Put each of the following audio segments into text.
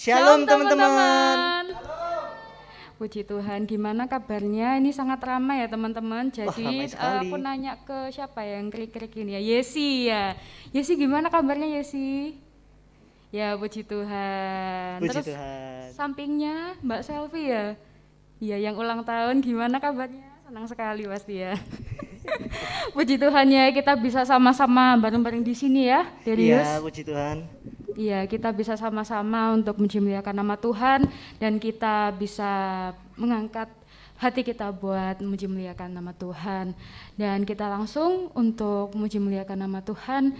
Shalom teman-teman. Puji Tuhan, gimana kabarnya? Ini sangat ramai ya teman-teman. ramai Jadi sekali. aku nanya ke siapa yang klik-klik ini ya? Yesi ya. Yesi gimana kabarnya Yesi? Ya puji Tuhan. Puji Terus Tuhan. sampingnya Mbak Selvi ya? Iya yang ulang tahun gimana kabarnya? Senang sekali pasti ya. Puji Tuhan ya kita bisa sama-sama bareng-bareng di sini ya, Darius. Iya, puji Tuhan. Iya, kita bisa sama-sama untuk memuliakan nama Tuhan dan kita bisa mengangkat hati kita buat memuliakan nama Tuhan. Dan kita langsung untuk memuliakan nama Tuhan,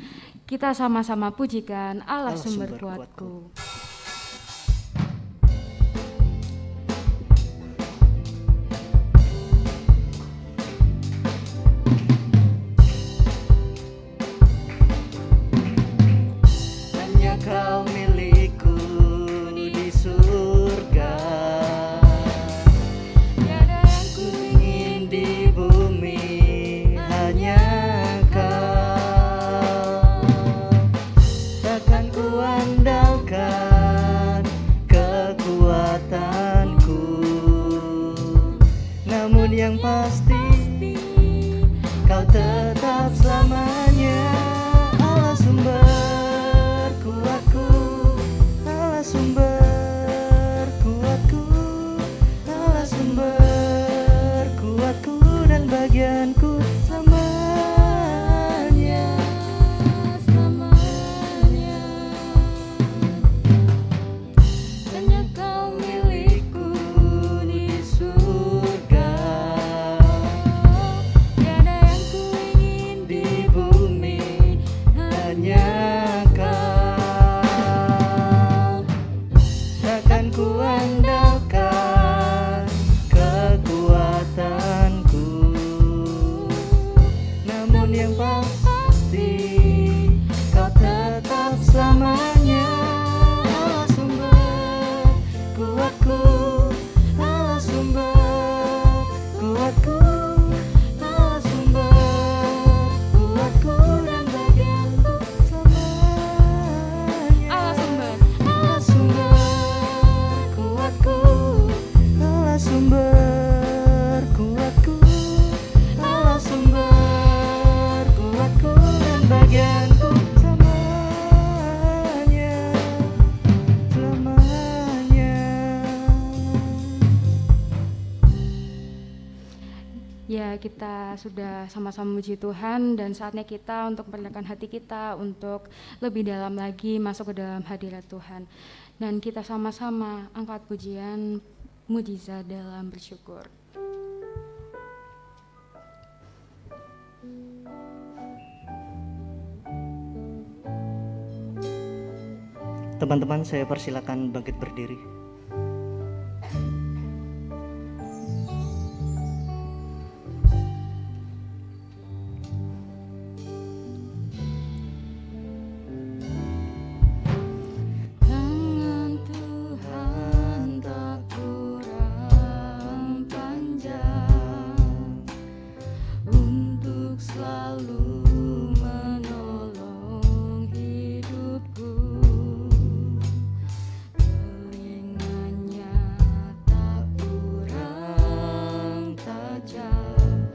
kita sama-sama pujikan Allah sumber kuatku. Kau milikku di surga, Tiada yang ku ingin di bumi hanya Kau. Takkan ku andalkan kekuatanku, namun yang pasti Kau tetap selamanya Allah sumber kuatku, Allah sumber kuatku, Allah sumber kuatku dan bagianku selamanya, selamanya. Hanya Kau milikku di surga, tiada yang ku ingin di bumi hanya ku andalkan kekuatanku, namun yang pasti Kau tetap selamanya Allah sumber kuatku, Allah sumber kuatku, Allah sumber kuatku dan bagianku selamanya. Allah sumber. Allah sumber kuatku, Allah sumber kuatku, Allah sumber kuatku dan bagianku selamanya, selamanya. Ya, kita sudah sama-sama memuji Tuhan dan saatnya kita untuk merendahkan hati kita untuk lebih dalam lagi masuk ke dalam hadirat Tuhan. Dan kita sama-sama angkat pujian mujizat dalam bersyukur. Teman-teman, saya persilakan bangkit berdiri. Tangan Tuhan tak kurang panjang untuk selalu menolong hidupku. Telinganya tak kurang tajam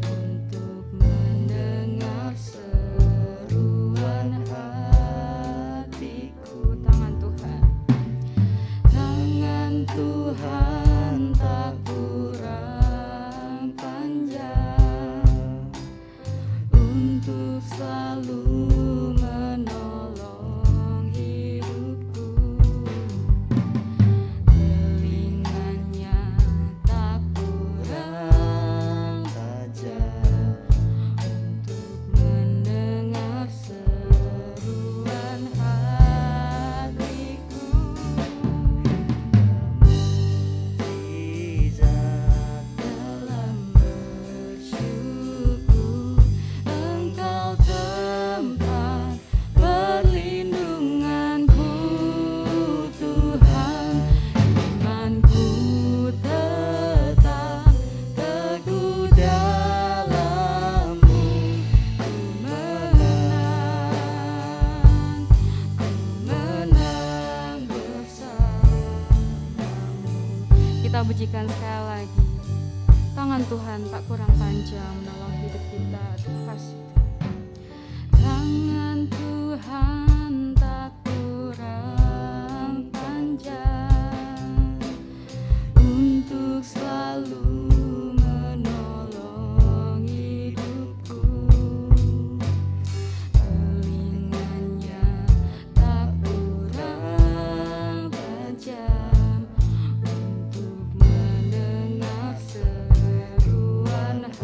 untuk mendengar seruan hatiku. Tangan Tuhan tak kurang panjang untuk selalu menolong hidupku. Telinganya tak kurang tajam untuk mendengar seruan hatiku. Mujizat Dalam bersyukur Engkau tempat pujikan sekali lagi. Tangan Tuhan tak kurang panjang menolong hidup kita. Terima kasih. Tangan Tuhan tak kurang panjang untuk selalu menolong hidupku. Telingannya tak kurang tajam untuk mendengar seruan hatiku.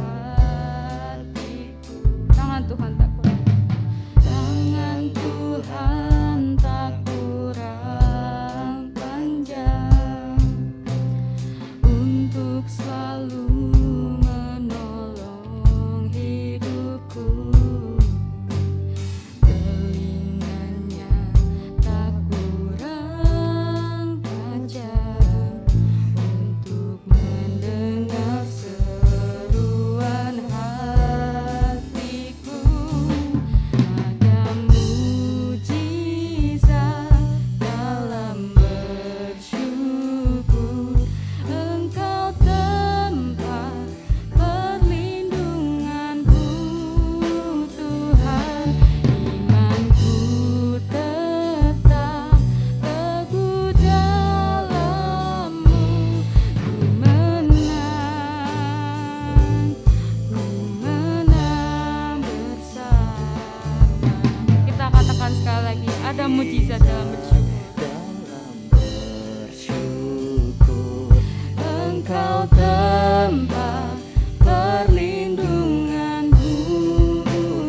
Tangan Tuhan tak kurang. Tangan Tuhan tak kurang panjang untuk selalu menolong hidupku. Telinganya tak kurang tajam untuk mendengar seruan hatiku. Ada mujizat dalam bersyukur. Engkau tempat perlindunganku, Tuhan. Imanku tetap teguh dalam-Mu. Ku menang bersama. Kita katakan sekali lagi, ada mujizat dalam bersyukur. Dalam bersyukur Engkau tempat perlindunganku,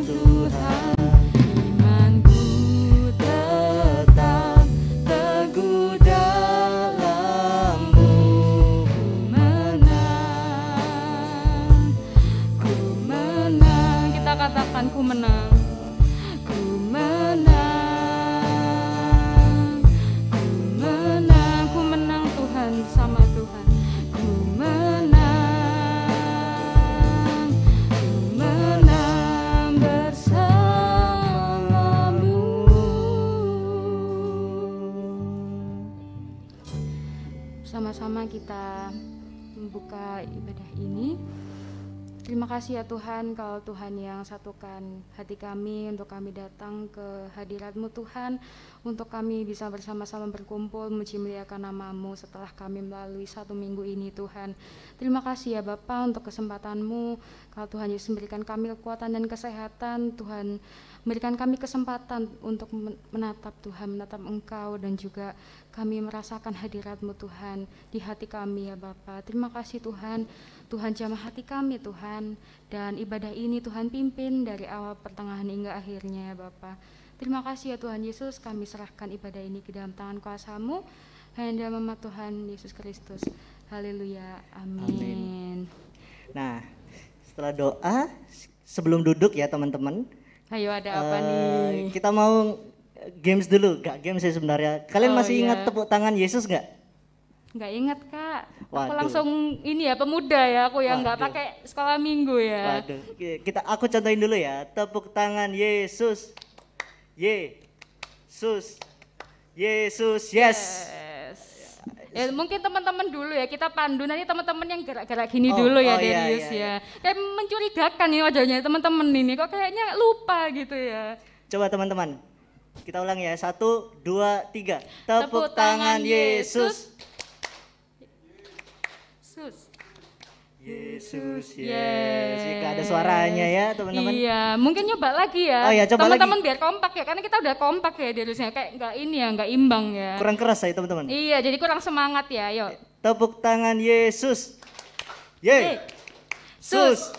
Tuhan. Imanku tetap teguh dalam-Mu. Ku menang. Kita katakan ku menang. Ku menang. Ku menang. Ku menang Tuhan, sama Tuhan. Ku menang. Ku menang bersama-Mu. Sama-sama kita membuka ibadah ini. Terima kasih ya Tuhan, kalau Tuhan yang satukan hati kami untuk kami datang ke hadirat-Mu Tuhan, untuk kami bisa bersama-sama berkumpul memuji muliakan nama-Mu setelah kami melalui 1 minggu ini Tuhan. Terima kasih ya Bapa untuk kesempatan-Mu, kalau Tuhan Yesus memberikan kami kekuatan dan kesehatan, Tuhan memberikan kami kesempatan untuk menatap Tuhan, menatap Engkau, dan juga kami merasakan hadirat-Mu Tuhan di hati kami ya Bapa. Terima kasih Tuhan, Tuhan jamah hati kami Tuhan, dan ibadah ini Tuhan pimpin dari awal pertengahan hingga akhirnya ya Bapa. Terima kasih ya Tuhan Yesus, kami serahkan ibadah ini ke dalam tangan kuasa-Mu, hanya dalam nama Tuhan Yesus Kristus. Haleluya, amin. Nah, setelah doa, sebelum duduk ya teman-teman, Ayo, ada apa nih? kita mau games dulu, gak games sih sebenarnya. Kalian masih iya. ingat tepuk tangan Yesus gak? Nggak ingat Kak, aku Waduh. langsung ini ya pemuda ya, aku yang nggak Waduh. pakai sekolah minggu ya. Waduh, aku contohin dulu ya. Tepuk tangan Yesus. Yesus. Yesus, yes. Ya, mungkin teman-teman dulu ya, kita pandu nanti teman-teman yang gerak-gerak gini Oh, dulu ya oh, iya, Darius iya, ya. Kayak mencurigakan nih wajahnya teman-teman ini, kok kayaknya lupa gitu ya. Coba teman-teman, kita ulang ya. 1, 2, 3. Tepuk tangan Yesus. Yesus, yes. Gak ada suaranya ya teman-teman. Iya, mungkin nyoba lagi ya. Oh iya, coba teman-teman biar kompak ya, karena kita udah kompak ya Dariusnya, kayak nggak ini ya, nggak imbang ya. Kurang keras ya teman-teman. Iya, jadi kurang semangat ya, yuk. Tepuk tangan Yesus. Yesus.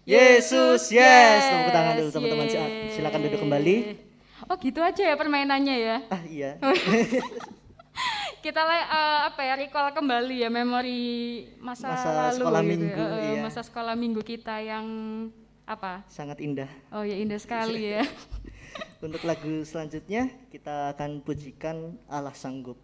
Yesus, yes. Tepuk tangan dulu teman-teman. Silakan duduk kembali. Oh gitu aja ya permainannya ya. Ah iya. Kita recall kembali ya memori masa lalu sekolah gitu minggu, ya. iya. Masa sekolah minggu kita yang apa? Sangat indah. Oh ya indah sekali ya. Untuk lagu selanjutnya kita akan pujikan Allah Sanggup.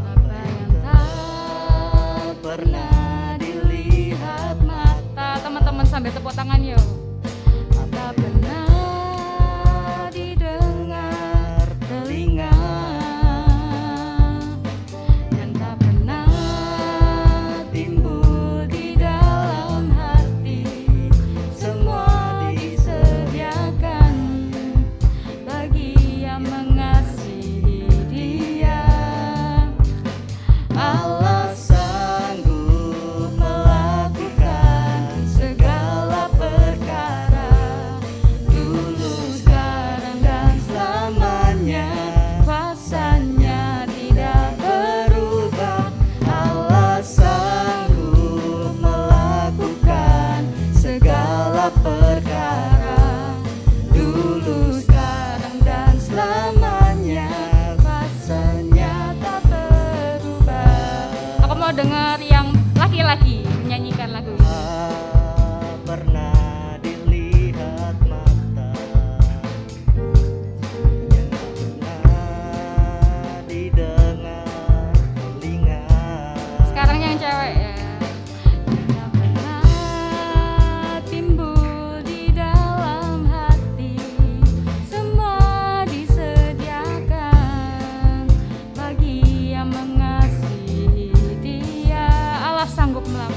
Apa yang tak pernah dilihat mata. Teman-teman sambil tepuk tangan ya.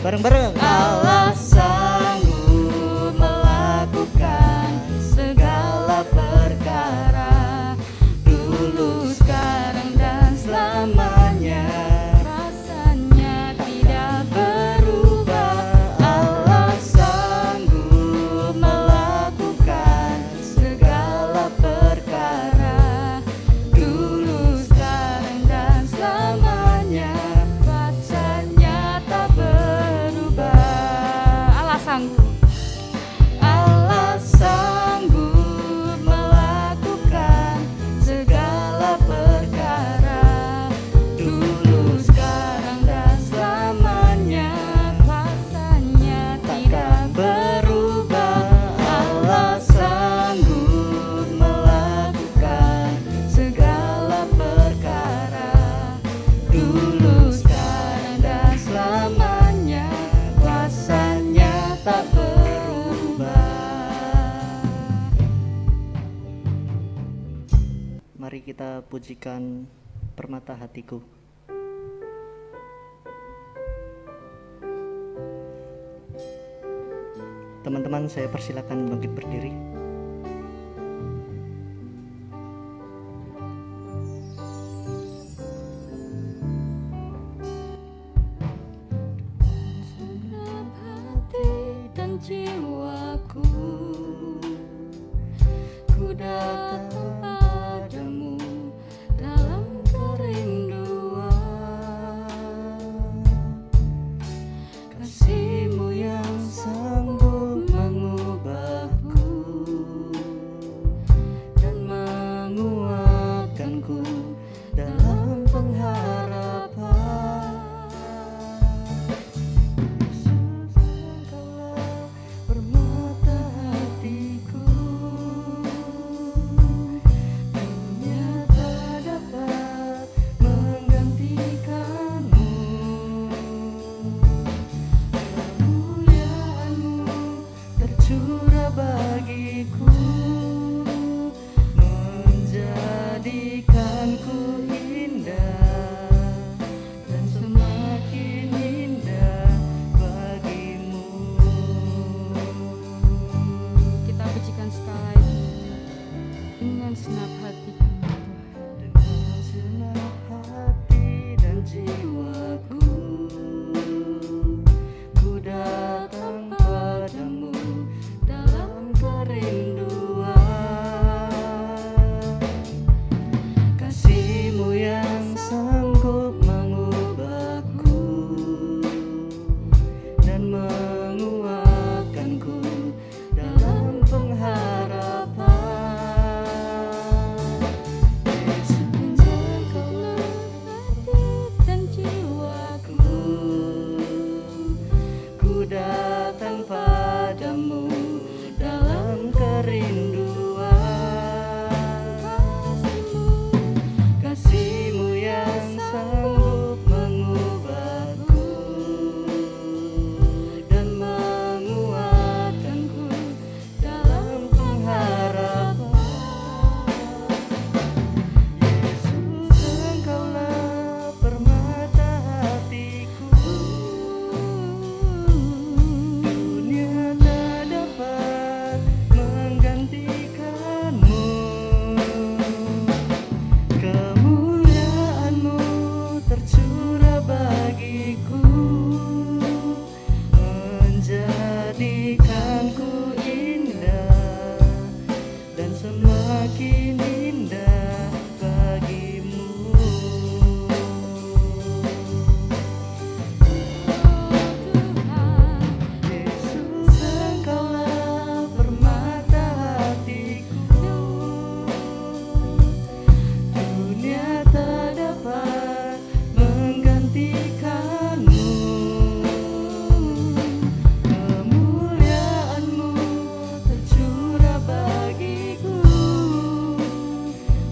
Bareng-bareng. Allah sanggup melakukan segala perkara, dulu, sekarang, dan selamanya. Rasanya tidak Berubah. Allah sanggup melakukan segala perkara, dulu, sekarang, dan selamanya. rasanya tak berubah. Allah sanggup. Allah sanggup melakukan segala perkara, dulu, sekarang, dan selamanya. Rasanya Takkan tidak berubah. Allah sanggup melakukan segala perkara, dulu, sekarang, dan selamanya. Kuasanya tak berubah. Mari kita pujikan permata hatiku. Teman-teman, saya persilakan bangkit berdiri. Segenap hati dan jiwaku, ku datang padamu dalam kerinduan. Kasih-Mu yang sanggup mengubahku dan menguatkanku dalam pengharapan. Yesus, Engkaulah permata hatiku. Dunia tak dapat menggantikanmu. Kemuliaan-Mu tercurah bagiku, menjadikanku indah dan semakin indah bagimu. Kita pujikan sekali dengan senap hati kami, Tuhan. Dengan senang hati dan jiwaku, ku datang padamu dalam kerinduan. Kasih-Mu yang sanggup mengubahku dan menguatkanku dalam pengharapan. Yesus, Engkaulah Hati dan jiwaku, ku datang padamu dalam kerinduan. Kasih-Mu yang sanggup mengubahku dan menguatkanku dalam pengharapan. Yesus, Engkaulah permata hatiku. Dunia tak dapat menggantikanmu. Kemuliaan-Mu tercurah bagiku, menjadikanku indah dan semakin indah bagimu. Tuhan. Yesus, Engkaulah permata hatiku. Dunia tak dapat menggantikanmu. Kemuliaan-Mu tercurah bagiku,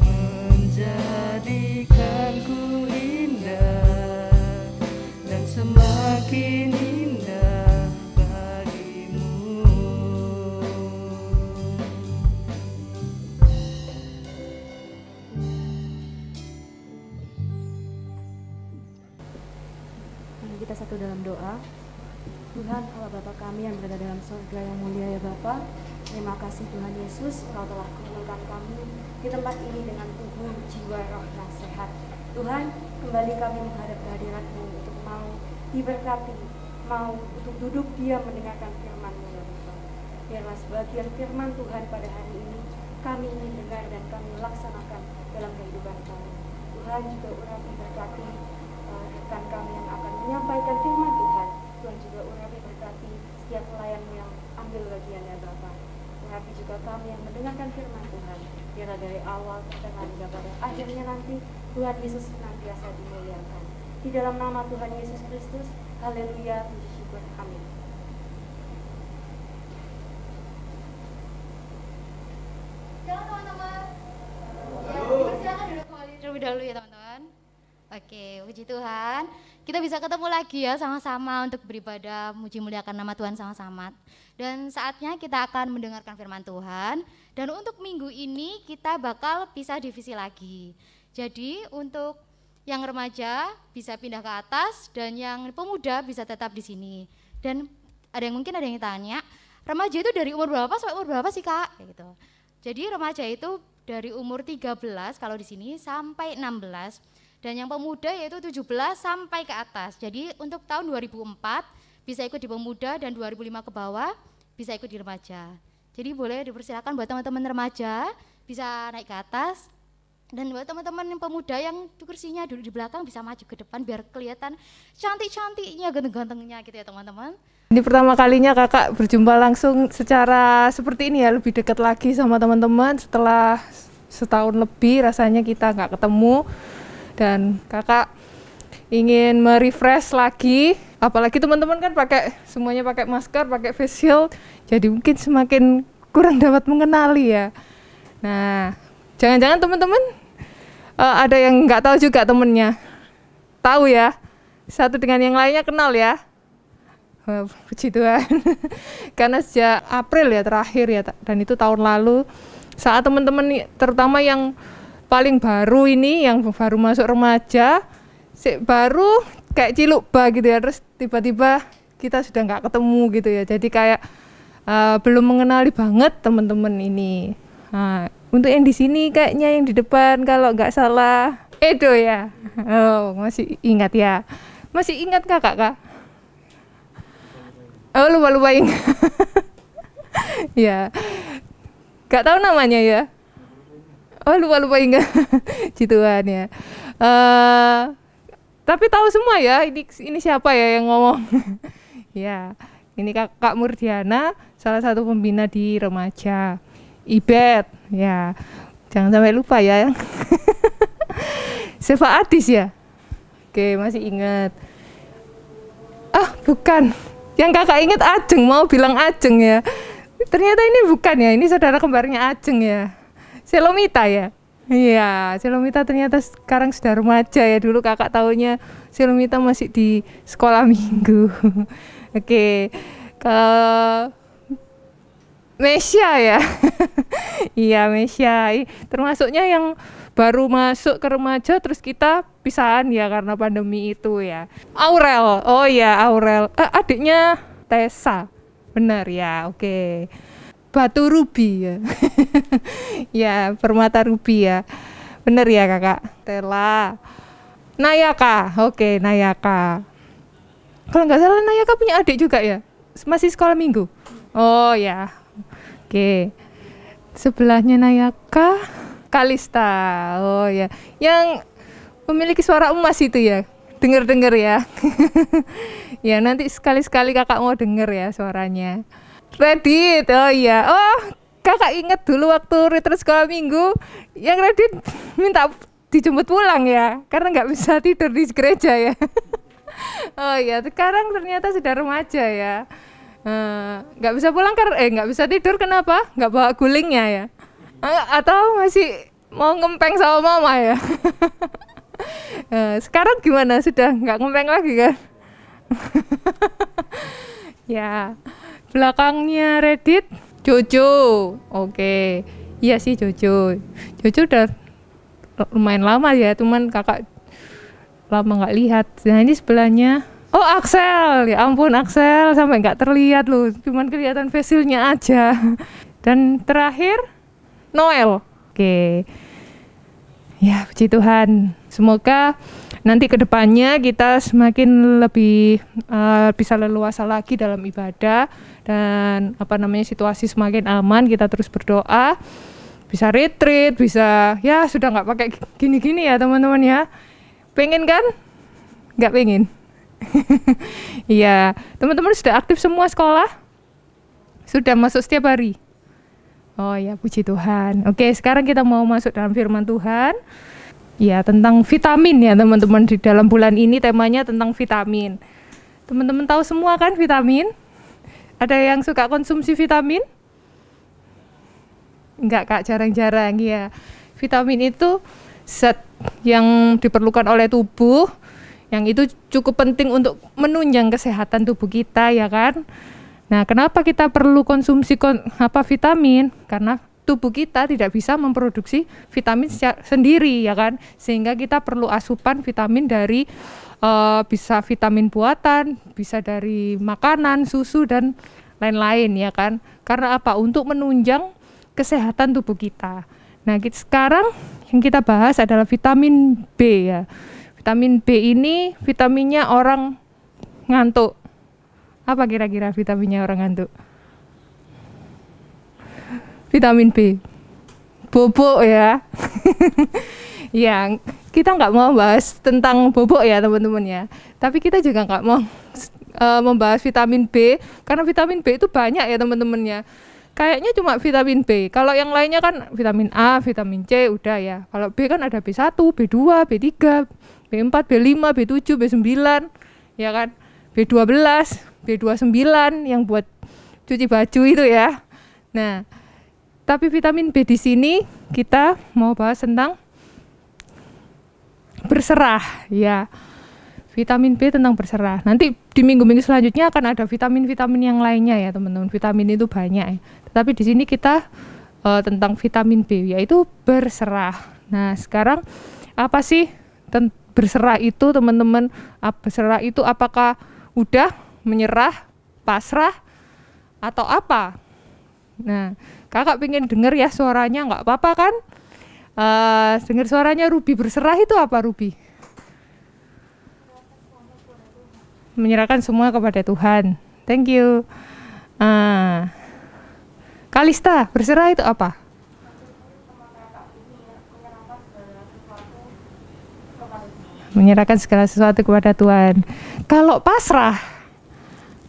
menjadikanku indah dan semakin indah bagimu. Mari kita satu dalam doa. Tuhan Allah Bapa kami yang berada dalam surga yang mulia ya Bapa, terima kasih Tuhan Yesus, Engkau telah kumpulkan kami di tempat ini dengan tubuh, jiwa, roh yang sehat. Tuhan, kembali kami menghadap kehadirat-Mu untuk mau diberkati, mau untuk duduk diam mendengarkan firman-Mu ya Bapa. Biarlah sebagian firman Tuhan pada hari ini kami ingin dengar dan kami laksanakan dalam kehidupan kami. Tuhan juga urapi berkati rekan kami yang akan menyampaikan firman Tuhan. Tuhan juga urapi berkati setiap pelayan yang ambil bagian ya Bapa. Urapi juga kami yang mendengarkan firman Tuhan. Biarlah dari awal pertengahan hingga pada akhirnya nanti Tuhan Yesus senantiasa dimuliakan. Di dalam nama Tuhan Yesus Kristus, haleluya, puji syukur, amin. Silakan teman-teman. Ya, dipersilakan duduk kembali terlebih dahulu ya teman-teman. Oke, puji Tuhan. Kita bisa ketemu lagi ya sama-sama untuk beribadah, muji muliakan nama Tuhan sama-sama. Dan saatnya kita akan mendengarkan firman Tuhan. Dan untuk minggu ini kita bakal pisah divisi lagi. Jadi untuk yang remaja bisa pindah ke atas dan yang pemuda bisa tetap di sini. Dan mungkin ada yang tanya, remaja itu dari umur berapa sampai umur berapa sih Kak? Kayak gitu. Jadi remaja itu dari umur 13 kalau di sini sampai 16. Dan yang pemuda yaitu 17 sampai ke atas. Jadi untuk tahun 2004 bisa ikut di pemuda dan 2005 ke bawah bisa ikut di remaja. Jadi boleh dipersilakan buat teman-teman remaja bisa naik ke atas. Dan buat teman-teman yang pemuda yang kursinya duduk di belakang bisa maju ke depan biar kelihatan cantik-cantiknya, ganteng-gantengnya gitu ya teman-teman. Ini pertama kalinya kakak berjumpa langsung secara seperti ini ya, lebih dekat lagi sama teman-teman setelah setahun lebih rasanya kita nggak ketemu. Dan kakak ingin merefresh lagi, apalagi teman-teman kan semuanya pakai masker, pakai face shield, jadi mungkin semakin kurang dapat mengenali ya. Nah, jangan-jangan teman-teman ada yang nggak tahu juga temennya, tahu ya, satu dengan yang lainnya kenal ya. Puji Tuhan. Karena sejak April ya terakhir ya, dan itu tahun lalu, saat teman-teman terutama yang paling baru ini, yang baru masuk remaja, baru kayak cilukba gitu ya, terus tiba-tiba kita sudah nggak ketemu gitu ya, jadi kayak belum mengenali banget teman-teman ini. Nah, untuk yang di sini kayaknya yang di depan kalau nggak salah Edo ya. Oh, masih ingat ya? Masih ingat kakak Kak? Oh, lupa ingat. Ya, nggak tahu namanya ya. Oh, lupa ingat. Cituan ya. Tapi tahu semua ya, ini siapa ya yang ngomong. Ya, ini Kak Murdiana, salah satu pembina di remaja. Ibet, ya. Jangan sampai lupa ya. Seva Adis ya. Oke, masih ingat. Ah, bukan. Yang kakak ingat Ajeng, mau bilang Ajeng ya. Ternyata ini bukan ya, ini saudara kembarnya Ajeng ya. Selomita ya. Iya, Selomita ternyata sekarang sudah remaja ya. Dulu kakak tahunya Selomita masih di sekolah minggu. Oke. Kalau Mesya ya. Iya, Mesya. Termasuknya yang baru masuk ke remaja terus kita pisahan ya karena pandemi itu ya. Aurel. Oh ya, Aurel. Adiknya Tessa. Benar ya. Oke. Batu Ruby ya. Ya, permata ruby ya. Bener ya kakak. Tela. Nayaka. Oke, Nayaka. Kalau nggak salah Nayaka punya adik juga ya. Masih sekolah minggu. Oh ya. Oke. Sebelahnya Nayaka, Kalista. Oh ya. Yang memiliki suara emas itu ya. Dengar ya. Ya, nanti sekali-sekali kakak mau denger ya suaranya. Reddit, oh iya, oh kakak inget dulu waktu retret sekolah minggu, yang Reddit minta dijemput pulang ya, karena nggak bisa tidur di gereja ya. Oh iya, sekarang ternyata sudah remaja ya, nggak bisa pulang karena nggak bisa tidur kenapa? Nggak bawa gulingnya ya, atau masih mau ngempeng sama mama ya. Sekarang gimana? Sudah nggak ngempeng lagi kan? Ya. Belakangnya Reddit, Jojo. Oke. Iya sih Jojo. Jojo udah lumayan lama ya, cuman kakak lama nggak lihat. Nah ini sebelahnya Oh, Axel, ya ampun Axel, sampai nggak terlihat loh, cuman kelihatan facialnya aja. Dan terakhir, Noel. Oke. Ya, puji Tuhan. Semoga nanti ke depannya kita semakin lebih bisa leluasa lagi dalam ibadah dan situasi semakin aman, kita terus berdoa. Bisa retreat, bisa ya sudah nggak pakai gini-gini ya teman-teman ya. Pengen kan? Nggak pengen. Iya, teman-teman sudah aktif semua sekolah? Sudah masuk setiap hari? Oh ya, puji Tuhan. Oke, sekarang kita mau masuk dalam firman Tuhan. Ya, tentang vitamin ya teman-teman. Di dalam bulan ini temanya tentang vitamin. Teman-teman tahu semua kan vitamin? Ada yang suka konsumsi vitamin? Enggak Kak, jarang-jarang ya. Vitamin itu zat yang diperlukan oleh tubuh, yang itu cukup penting untuk menunjang kesehatan tubuh kita ya kan. Nah, kenapa kita perlu konsumsi vitamin? Karena tubuh kita tidak bisa memproduksi vitamin sendiri ya kan, sehingga kita perlu asupan vitamin dari bisa vitamin buatan, bisa dari makanan, susu dan lain-lain ya kan. Karena apa? Untuk menunjang kesehatan tubuh kita. Nah, sekarang yang kita bahas adalah vitamin B ya. Vitamin B ini vitaminnya orang ngantuk. Apa kira-kira vitaminnya orang ngantuk? Vitamin B. Bobok ya. Ya, kita nggak mau bahas tentang bobok ya teman-teman ya. Tapi kita juga nggak mau membahas vitamin B, karena vitamin B itu banyak ya teman-teman ya. Kayaknya cuma vitamin B. Kalau yang lainnya kan vitamin A, vitamin C udah ya. Kalau B kan ada B1, B2, B3, B4, B5, B7, B9 ya kan. B12, B29 yang buat cuci baju itu ya. Nah, tapi vitamin B di sini kita mau bahas tentang berserah ya. Vitamin B tentang berserah. Nanti di minggu-minggu selanjutnya akan ada vitamin-vitamin yang lainnya ya teman-teman. Vitamin itu banyak ya. Tetapi di sini kita tentang vitamin B, yaitu berserah. Nah, sekarang apa sih berserah itu teman-teman? Berserah itu apakah udah menyerah, pasrah, atau apa? Nah, kakak pengen denger ya suaranya, nggak apa-apa kan? Dengar suaranya Ruby. Berserah itu apa Ruby? Menyerahkan semua kepada Tuhan. Thank you. Kalista, berserah itu apa? Menyerahkan segala sesuatu kepada Tuhan. Kalau pasrah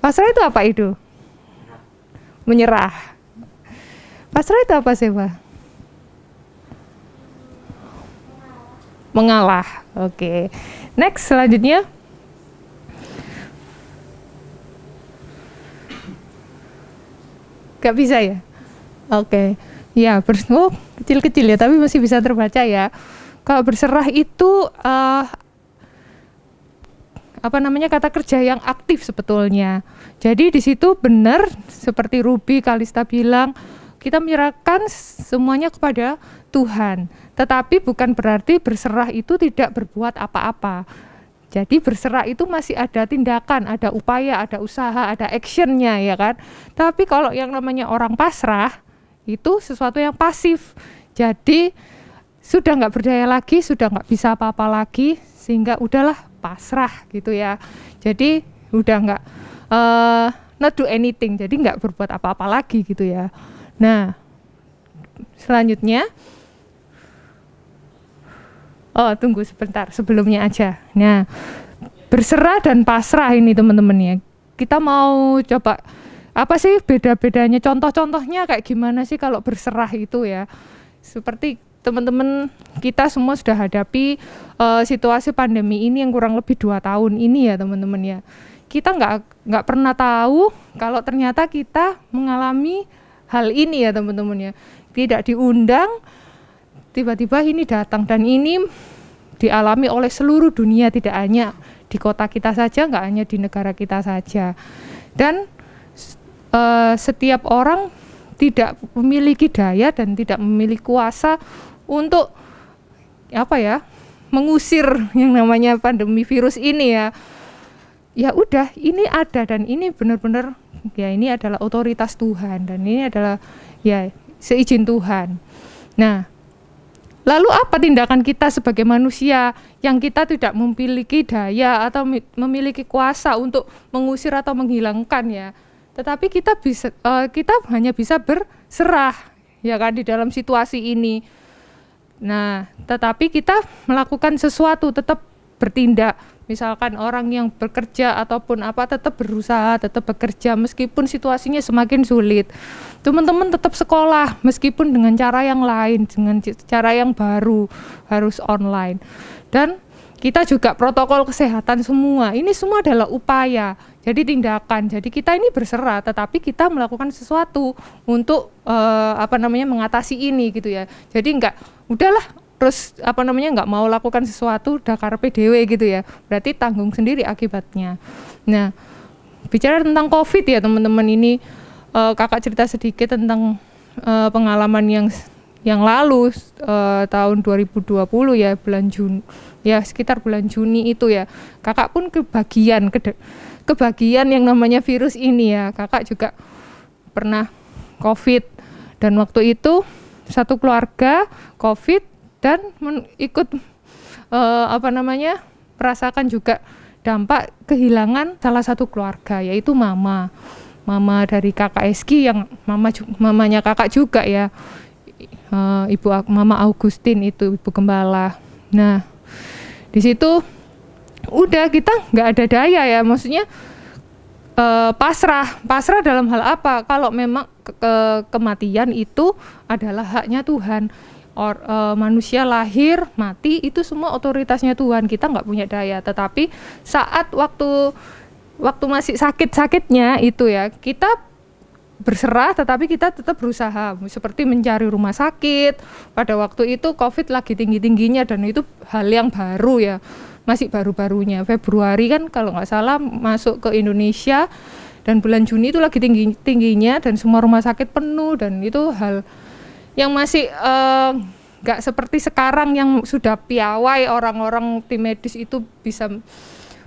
itu apa itu? Menyerah. Pasrah itu apa sih, Pak? Mengalah. Oke. Next, selanjutnya. Gak bisa ya? Oke. Ya, kecil-kecil ya, tapi masih bisa terbaca ya. Kalau berserah itu kata kerja yang aktif sebetulnya. Jadi di situ benar seperti Ruby Kalista bilang, kita menyerahkan semuanya kepada Tuhan. Tetapi bukan berarti berserah itu tidak berbuat apa-apa. Jadi berserah itu masih ada tindakan, ada upaya, ada usaha, ada actionnya ya kan. Tapi kalau yang namanya orang pasrah itu sesuatu yang pasif. Jadi sudah nggak berdaya lagi, sudah nggak bisa apa-apa lagi, sehingga udahlah pasrah gitu ya. Jadi udah nggak not do anything, jadi nggak berbuat apa-apa lagi gitu ya. Nah, selanjutnya, tunggu sebentar, sebelumnya aja. Nah, berserah dan pasrah ini teman-teman ya. Kita mau coba apa sih beda-bedanya, contoh-contohnya kayak gimana sih kalau berserah itu ya. Seperti teman-teman kita semua sudah hadapi situasi pandemi ini yang kurang lebih 2 tahun ini ya teman-teman ya. Kita nggak pernah tahu kalau ternyata kita mengalami hal ini ya teman-teman ya. Tidak diundang, tiba-tiba ini datang, dan ini dialami oleh seluruh dunia, tidak hanya di kota kita saja, nggak hanya di negara kita saja. Dan setiap orang tidak memiliki daya dan tidak memiliki kuasa untuk mengusir yang namanya pandemi virus ini ya. ya udah ini ada dan ini benar-benar ya ini adalah otoritas Tuhan dan ini adalah ya seizin Tuhan. Nah, lalu apa tindakan kita sebagai manusia yang kita tidak memiliki daya atau memiliki kuasa untuk mengusir atau menghilangkan ya, tetapi kita hanya bisa berserah ya kan di dalam situasi ini. Nah, tetapi kita melakukan sesuatu, tetap bertindak. Misalkan orang yang bekerja ataupun apa tetap berusaha, tetap bekerja meskipun situasinya semakin sulit. Teman-teman tetap sekolah meskipun dengan cara yang lain, dengan cara yang baru, harus online. Dan kita juga protokol kesehatan semua. Ini semua adalah upaya. Jadi tindakan. Jadi kita ini berserah, tetapi kita melakukan sesuatu untuk mengatasi ini gitu ya. Jadi enggak udahlah terus nggak mau lakukan sesuatu udah karepe dhewe gitu ya, berarti tanggung sendiri akibatnya. Nah, bicara tentang COVID ya teman-teman, ini kakak cerita sedikit tentang pengalaman yang lalu tahun 2020 ya, bulan Juni ya, sekitar bulan Juni itu ya, kakak pun kebagian yang namanya virus ini ya. Kakak juga pernah COVID dan waktu itu satu keluarga COVID dan ikut merasakan juga dampak kehilangan salah satu keluarga, yaitu mama dari kakak Eski yang mamanya kakak juga ya, Mama Augustin itu, ibu gembala. Nah, di situ udah kita nggak ada daya ya, maksudnya pasrah dalam hal apa? Kalau memang kematian itu adalah haknya Tuhan. Manusia lahir, mati, itu semua otoritasnya Tuhan, kita nggak punya daya. Tetapi saat waktu masih sakit-sakitnya itu ya, kita berserah, tetapi kita tetap berusaha, seperti mencari rumah sakit. Pada waktu itu COVID lagi tinggi-tingginya dan itu hal yang baru ya, masih baru-barunya. Februari kan kalau nggak salah masuk ke Indonesia, dan bulan Juni itu lagi tingginya dan semua rumah sakit penuh, dan itu hal yang masih nggak seperti sekarang yang sudah piawai orang-orang tim medis itu bisa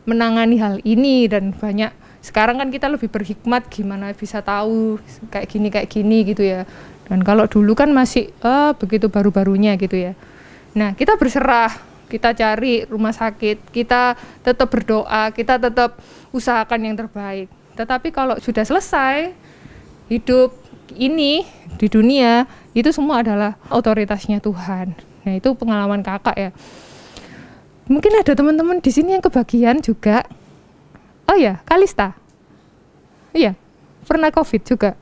menangani hal ini. Dan banyak sekarang kan kita lebih berhikmat gimana bisa tahu kayak gini gitu ya. Dan kalau dulu kan masih begitu baru-barunya gitu ya. Nah, kita berserah, kita cari rumah sakit, kita tetap berdoa, kita tetap usahakan yang terbaik. Tetapi kalau sudah selesai hidup ini di dunia, itu semua adalah otoritasnya Tuhan. Nah, itu pengalaman kakak ya. Mungkin ada teman-teman di sini yang kebagian juga. Oh ya, Kalista. Iya, pernah COVID juga.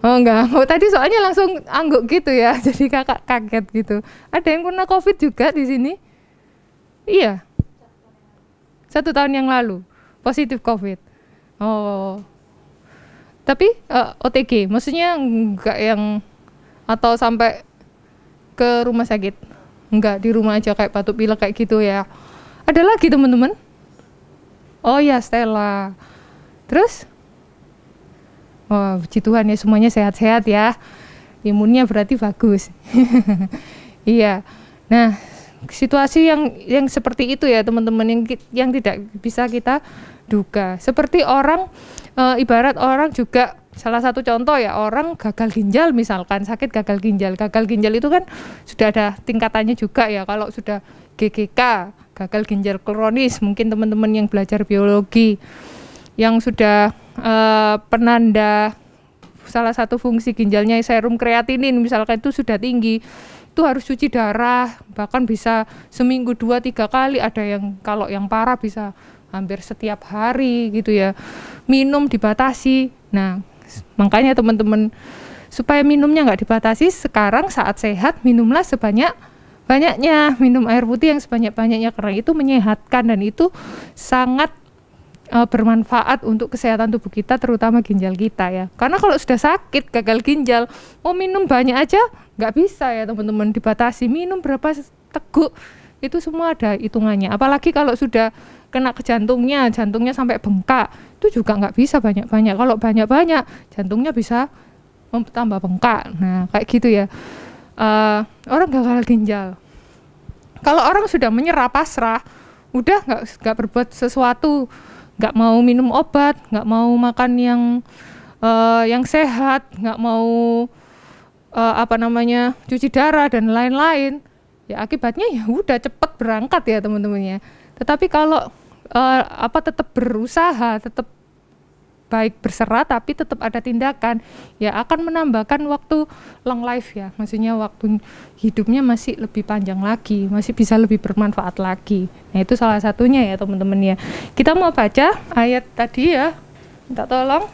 Oh enggak, tadi soalnya langsung angguk gitu ya, jadi kakak kaget gitu. Ada yang pernah COVID juga di sini? Iya. 1 tahun yang lalu positif COVID. Oh. Tapi OTG, maksudnya enggak yang atau sampai ke rumah sakit? Enggak, di rumah aja kayak batuk pilek kayak gitu ya. Ada lagi teman-teman? Oh ya, Stella. Terus? Oh, puji Tuhan ya, semuanya sehat-sehat ya. Imunnya berarti bagus. Iya. Nah, situasi yang seperti itu ya teman-teman, yang tidak bisa kita duga. Seperti orang, ibarat orang juga, salah satu contoh ya, orang gagal ginjal misalkan, sakit gagal ginjal. Gagal ginjal itu kan sudah ada tingkatannya juga ya. Kalau sudah GGK, gagal ginjal kronis, mungkin teman-teman yang belajar biologi, yang sudah penanda salah satu fungsi ginjalnya serum kreatinin misalkan itu sudah tinggi, itu harus cuci darah, bahkan bisa seminggu 2-3 kali, ada yang kalau yang parah bisa hampir setiap hari gitu ya. Minum dibatasi. Nah, makanya teman-teman, supaya minumnya nggak dibatasi, sekarang saat sehat minumlah sebanyak-banyaknya, minum air putih yang sebanyak-banyaknya, karena itu menyehatkan dan itu sangat bermanfaat untuk kesehatan tubuh kita, terutama ginjal kita ya. Karena kalau sudah sakit gagal ginjal, mau minum banyak aja nggak bisa ya teman-teman, dibatasi minum berapa teguk, itu semua ada hitungannya. Apalagi kalau sudah kena ke jantungnya sampai bengkak, itu juga nggak bisa banyak-banyak. Kalau banyak-banyak jantungnya bisa tambah bengkak. Nah kayak gitu ya, orang gagal ginjal. Kalau orang sudah menyerah, pasrah, udah nggak berbuat sesuatu, nggak mau minum obat, nggak mau makan yang sehat, nggak mau cuci darah dan lain-lain, ya akibatnya ya udah cepet berangkat ya teman-temannya. Tetapi kalau tetap berusaha, tetap baik berserah tapi tetap ada tindakan, ya akan menambahkan waktu long life ya, maksudnya waktu hidupnya masih lebih panjang lagi, masih bisa lebih bermanfaat lagi. Nah itu salah satunya ya teman-teman ya. Kita mau baca ayat tadi ya, minta tolong.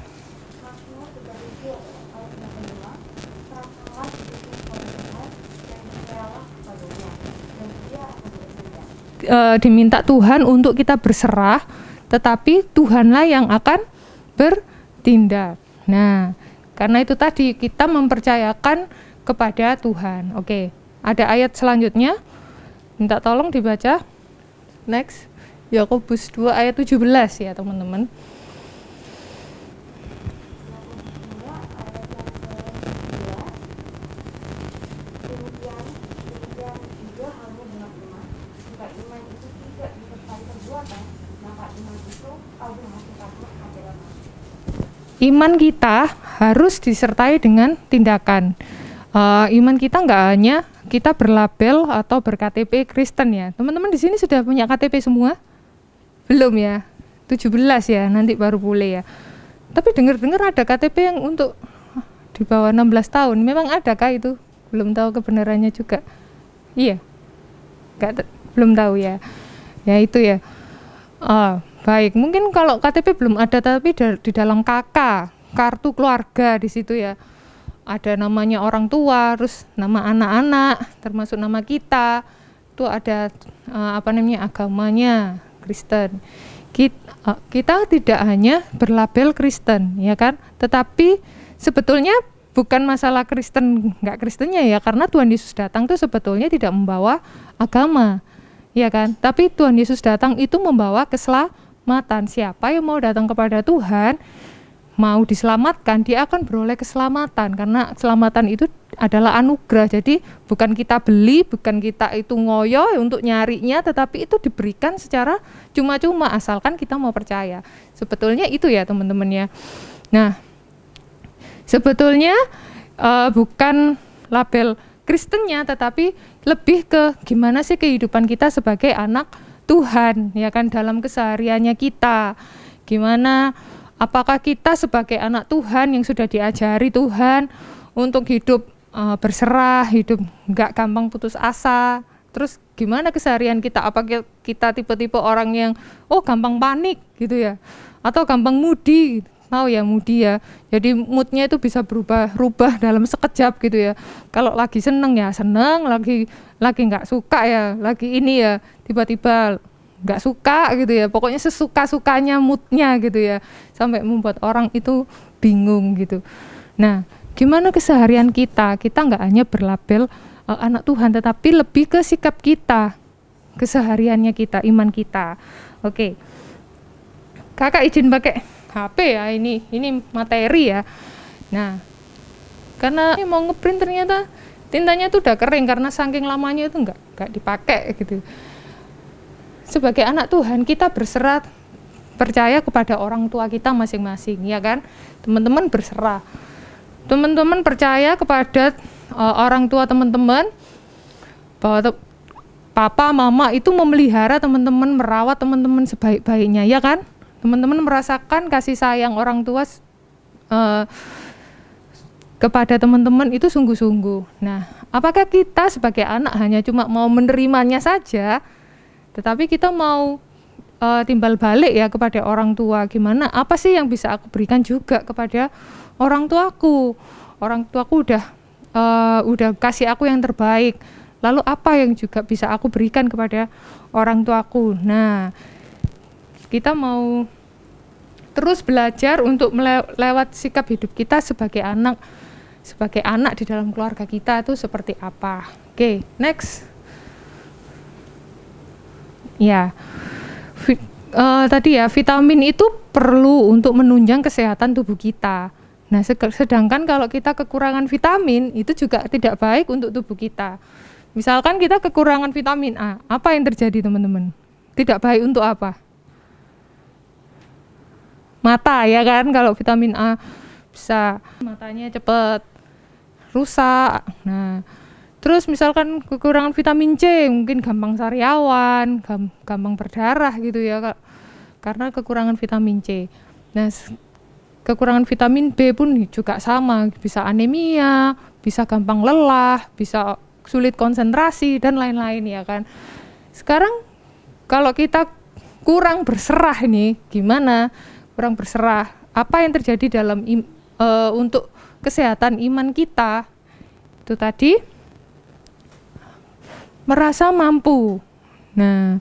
Diminta Tuhan untuk kita berserah, tetapi Tuhanlah yang akan bertindak. Nah, karena itu tadi kita mempercayakan kepada Tuhan. Oke, ada ayat selanjutnya. Minta tolong dibaca. Next. Yakobus 2 ayat 17 ya, teman-teman. Iman kita harus disertai dengan tindakan. Iman kita nggak hanya kita berlabel atau berKTP Kristen ya. Teman-teman di sini sudah punya KTP semua? Belum ya? 17 ya, nanti baru boleh ya. Tapi dengar-dengar ada KTP yang untuk di bawah 16 tahun. Memang ada kah itu? Belum tahu kebenarannya juga. Iya? Belum tahu ya. Ya itu ya. Baik, mungkin kalau KTP belum ada, tapi di dalam kartu keluarga di situ ya, ada namanya orang tua, terus nama anak-anak, termasuk nama kita, itu ada agamanya Kristen. Kita tidak hanya berlabel Kristen, ya kan? Tetapi sebetulnya bukan masalah Kristen nggak Kristennya ya, karena Tuhan Yesus datang itu sebetulnya tidak membawa agama, ya kan? Tapi Tuhan Yesus datang itu membawa keselamatan. Siapa yang mau datang kepada Tuhan, mau diselamatkan, dia akan beroleh keselamatan, karena keselamatan itu adalah anugerah. Jadi bukan kita beli, bukan kita itu ngoyo untuk nyarinya, tetapi itu diberikan secara cuma-cuma asalkan kita mau percaya. Sebetulnya itu ya teman-teman ya. Nah, sebetulnya bukan label Kristennya, tetapi lebih ke gimana sih kehidupan kita sebagai anak Tuhan, ya kan, dalam kesehariannya kita. Gimana, apakah kita sebagai anak Tuhan yang sudah diajari Tuhan untuk hidup berserah, hidup nggak gampang putus asa. Terus gimana keseharian kita? Apakah kita tipe-tipe orang yang gampang panik gitu ya, atau gampang moody? Tahu ya moody ya. Jadi moodnya itu bisa berubah dalam sekejap gitu ya. Kalau lagi seneng ya seneng, lagi nggak suka ya, lagi ini ya tiba-tiba nggak suka gitu ya. Pokoknya sesuka-sukanya moodnya gitu ya, sampai membuat orang itu bingung gitu. Nah, gimana keseharian kita? Kita nggak hanya berlabel anak Tuhan, tetapi lebih ke sikap kita, kesehariannya kita, iman kita. Oke. Kakak izin pakai HP ya, ini materi ya. Nah, karena ini mau ngeprint ternyata tintanya itu udah kering karena saking lamanya itu nggak dipakai gitu. Sebagai anak Tuhan kita berserah, percaya kepada orang tua kita masing-masing, ya kan? Teman-teman berserah. Teman-teman percaya kepada orang tua teman-teman bahwa papa, mama itu memelihara teman-teman, merawat teman-teman sebaik-baiknya, ya kan? Teman-teman merasakan kasih sayang orang tua kepada teman-teman itu sungguh-sungguh. Nah, apakah kita sebagai anak hanya cuma mau menerimanya saja, tetapi kita mau timbal balik ya kepada orang tua, gimana, apa sih yang bisa aku berikan juga kepada orang tuaku? Orang tuaku udah kasih aku yang terbaik, lalu apa yang juga bisa aku berikan kepada orang tuaku? Nah, kita mau terus belajar untuk lewat sikap hidup kita sebagai anak di dalam keluarga kita itu seperti apa. Oke, next. Ya, tadi ya, vitamin itu perlu untuk menunjang kesehatan tubuh kita. Nah, sedangkan kalau kita kekurangan vitamin itu juga tidak baik untuk tubuh kita. Misalkan kita kekurangan vitamin A, apa yang terjadi teman-teman? Tidak baik untuk apa? mata ya kan, kalau vitamin A bisa matanya cepet rusak. Nah, terus misalkan kekurangan vitamin C, mungkin gampang sariawan, gampang berdarah gitu ya Kak, karena kekurangan vitamin C. Nah, kekurangan vitamin B pun juga sama, bisa anemia, bisa gampang lelah, bisa sulit konsentrasi dan lain-lain ya kan. Sekarang kalau kita kurang berserah ini gimana? Kurang berserah, apa yang terjadi dalam untuk kesehatan iman kita? Itu tadi merasa mampu. Nah,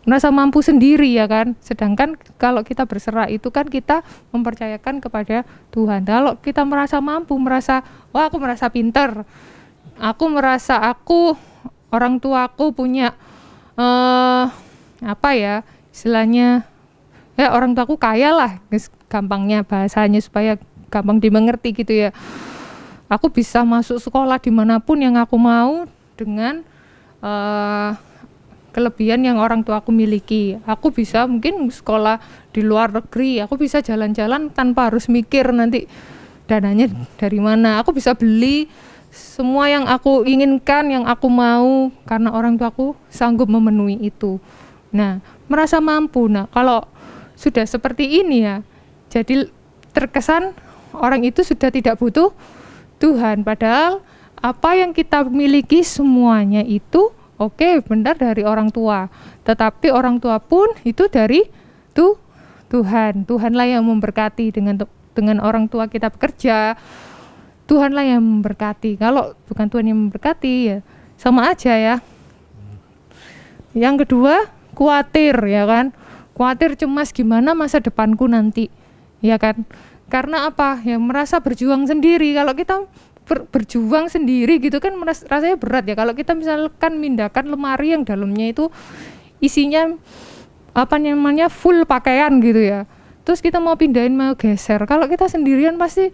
merasa mampu sendiri ya kan. Sedangkan kalau kita berserah itu kan kita mempercayakan kepada Tuhan. Kalau kita merasa mampu, merasa wah aku merasa pinter, aku merasa orang tuaku punya apa ya istilahnya, ya orang tuaku kaya lah, gampangnya bahasanya supaya gampang dimengerti gitu ya. Aku bisa masuk sekolah dimanapun yang aku mau dengan kelebihan yang orang tua aku miliki. Aku bisa mungkin sekolah di luar negeri, aku bisa jalan-jalan tanpa harus mikir nanti dananya dari mana. Aku bisa beli semua yang aku inginkan, yang aku mau, karena orang tua aku sanggup memenuhi itu. Nah, merasa mampu. Nah, kalau sudah seperti ini ya, jadi terkesan orang itu sudah tidak butuh Tuhan. Padahal apa yang kita miliki semuanya itu oke, benar dari orang tua. Tetapi orang tua pun itu dari Tuhan. Tuhanlah yang memberkati. Dengan orang tua kita bekerja, Tuhanlah yang memberkati. Kalau bukan Tuhan yang memberkati ya sama aja ya. Yang kedua, khawatir ya kan. Khawatir, cemas gimana masa depanku nanti. Ya kan? Karena apa? Ya merasa berjuang sendiri. Kalau kita berjuang sendiri gitu kan rasanya berat ya. Kalau kita misalkan mindahkan lemari yang dalamnya itu isinya apa namanya full pakaian gitu ya, terus kita mau pindahin, mau geser, kalau kita sendirian pasti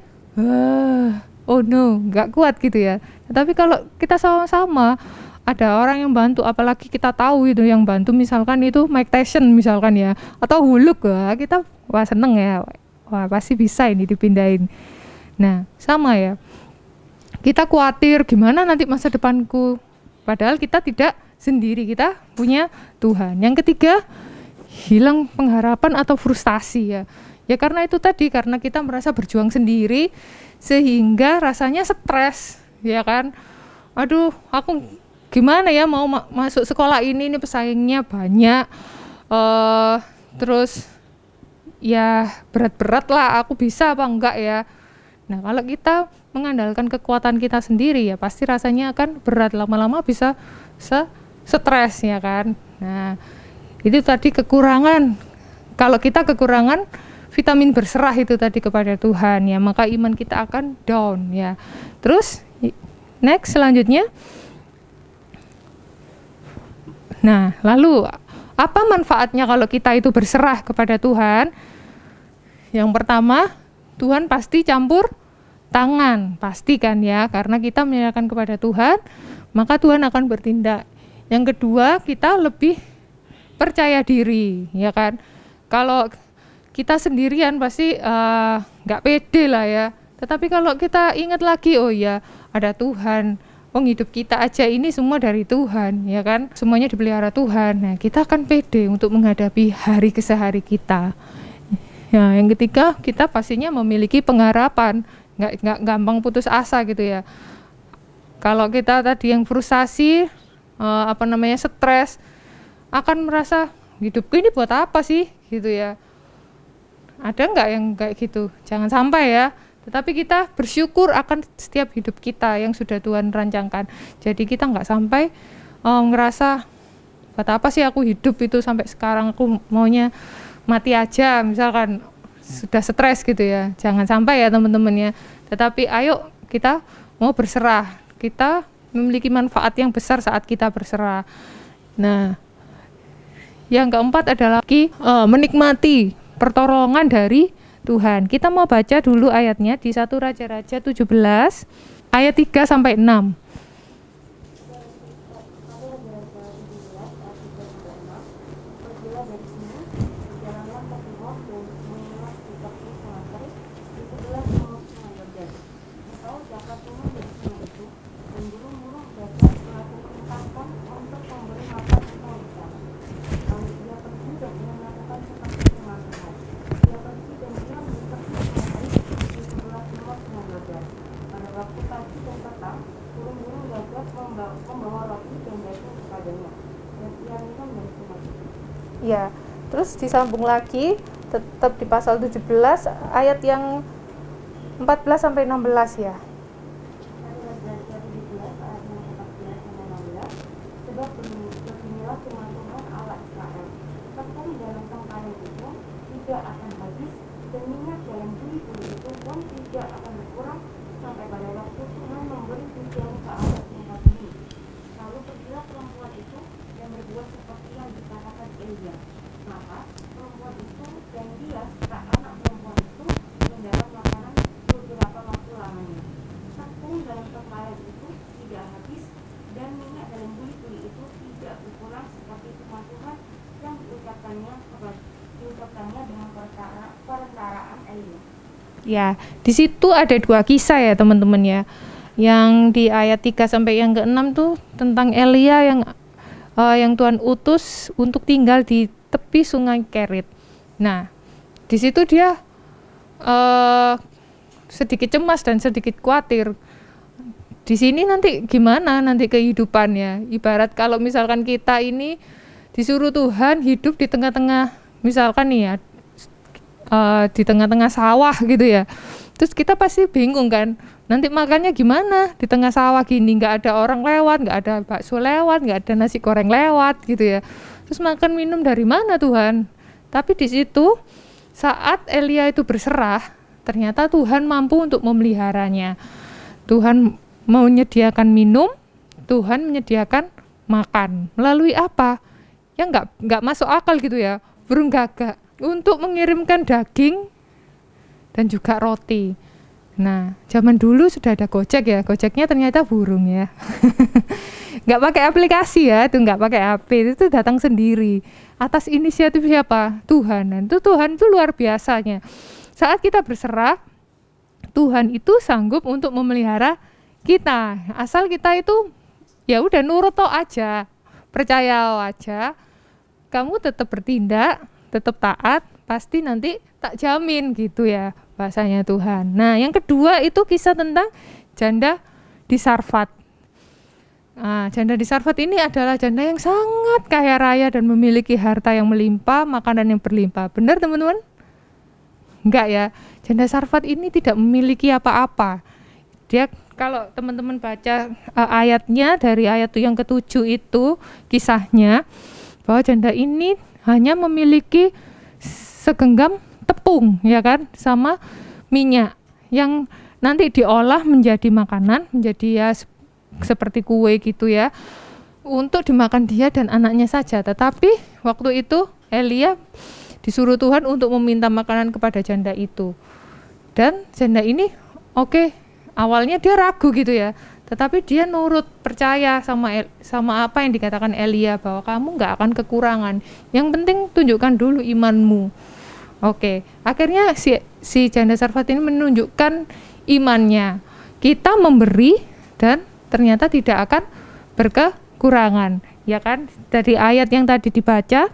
oh no, nggak kuat gitu ya. Tapi kalau kita sama-sama ada orang yang bantu, apalagi kita tahu itu yang bantu misalkan itu Mike Tyson misalkan ya, atau Huluk, kita wah seneng ya, wah pasti bisa ini dipindahin. Nah sama ya, kita khawatir gimana nanti masa depanku, padahal kita tidak sendiri, kita punya Tuhan. Yang ketiga, hilang pengharapan atau frustasi ya. Ya karena itu tadi, karena kita merasa berjuang sendiri sehingga rasanya stres ya kan. Aduh, aku gimana ya mau masuk sekolah ini pesaingnya banyak, terus ya berat-berat lah, aku bisa apa enggak ya. Nah kalau kita mengandalkan kekuatan kita sendiri ya pasti rasanya akan berat, lama-lama bisa stres ya kan. Nah itu tadi kekurangan, kalau kita kekurangan vitamin berserah itu tadi kepada Tuhan ya, maka iman kita akan down ya. Terus next selanjutnya, nah lalu apa manfaatnya kalau kita itu berserah kepada Tuhan? Yang pertama, Tuhan pasti campur tangan, pasti kan ya, karena kita menyerahkan kepada Tuhan, maka Tuhan akan bertindak. Yang kedua, kita lebih percaya diri ya kan. Kalau kita sendirian pasti nggak pede lah ya. Tetapi kalau kita ingat lagi, oh ya ada Tuhan, hidup kita aja ini semua dari Tuhan ya kan, semuanya dipelihara Tuhan. Nah kita akan pede untuk menghadapi hari kesehari kita. Ya, yang ketiga, kita pastinya memiliki pengharapan, nggak gampang putus asa gitu ya. Kalau kita tadi yang frustasi, stres, akan merasa hidupku ini buat apa sih gitu ya. Ada nggak yang kayak gitu? Jangan sampai ya. Tetapi kita bersyukur akan setiap hidup kita yang sudah Tuhan rancangkan. Jadi kita nggak sampai ngerasa buat apa sih aku hidup itu sampai sekarang, aku maunya mati aja misalkan, sudah stres gitu ya. Jangan sampai ya teman-teman ya. Tetapi ayo kita mau berserah, kita memiliki manfaat yang besar saat kita berserah. Nah yang keempat adalah menikmati pertolongan dari Tuhan. Kita mau baca dulu ayatnya di 1 Raja-Raja 17 ayat 3 sampai 6. Ya, terus disambung lagi tetap di pasal 17 ayat yang 14 sampai 16 ya. Sebab beginilah firman Tuhan Allah Israel, tepung dalam tempayan itu tidak akan habis, dan minyak dalam buli-buli itu pun tidak akan berkurang sampai pada waktu Tuhan memberi hujan ke atas muka bumi. Lalu pergilah perempuan itu dan berbuat seperti yang dikatakan Elia. Maka perempuan itu dan dia serta anak perempuan itu mendapat makanan beberapa waktu lamanya. Tepung dalam tempayan itu tidak habis, dan minyak dalam buli-buli itu tidak berkurang seperti firman Tuhan yang diucapkannya dengan perentaraan Elia. Ya, di situ ada dua kisah ya teman-teman ya. Yang di ayat 3 sampai yang ke-6 tuh tentang Elia yang Tuhan utus untuk tinggal di tepi sungai Kerit. Nah, di situ dia sedikit cemas dan sedikit khawatir. Di sini nanti gimana nanti kehidupannya? Ibarat kalau misalkan kita ini disuruh Tuhan hidup di tengah-tengah, misalkan nih ya, di tengah-tengah sawah gitu ya. Terus kita pasti bingung kan, nanti makannya gimana di tengah sawah gini, nggak ada orang lewat, nggak ada bakso lewat, nggak ada nasi goreng lewat gitu ya. Terus makan minum dari mana Tuhan? Tapi di situ saat Elia itu berserah, ternyata Tuhan mampu untuk memeliharanya. Tuhan menyediakan minum, Tuhan menyediakan makan. Melalui apa? Yang nggak masuk akal gitu ya, burung gagak untuk mengirimkan daging dan juga roti. Nah, zaman dulu sudah ada Gojek ya, Gojeknya ternyata burung ya. Nggak pakai aplikasi ya, itu nggak pakai HP, itu datang sendiri. Atas inisiatif siapa? Tuhan. Dan itu Tuhan itu luar biasanya. Saat kita berserah, Tuhan itu sanggup untuk memelihara kita, asal kita itu ya udah nurut toh aja, percaya aja, kamu tetap bertindak, tetap taat, pasti nanti tak jamin gitu ya bahasanya Tuhan. Nah, yang kedua itu kisah tentang janda di Sarfat. Nah, janda di Sarfat ini adalah janda yang sangat kaya raya dan memiliki harta yang melimpah, makanan yang berlimpah. Benar teman-teman? Enggak ya, janda Sarfat ini tidak memiliki apa-apa. Dia kalau teman-teman baca ayatnya dari ayat yang ke-7 itu kisahnya bahwa janda ini hanya memiliki segenggam tepung ya kan sama minyak yang nanti diolah menjadi makanan, menjadi ya seperti kue gitu ya untuk dimakan dia dan anaknya saja. Tetapi waktu itu Elia disuruh Tuhan untuk meminta makanan kepada janda itu, dan janda ini awalnya dia ragu gitu ya, tetapi dia nurut, percaya sama apa yang dikatakan Elia bahwa kamu nggak akan kekurangan. Yang penting tunjukkan dulu imanmu. Akhirnya si janda Sarfat ini menunjukkan imannya. Kita memberi dan ternyata tidak akan berkekurangan, ya kan? Dari ayat yang tadi dibaca,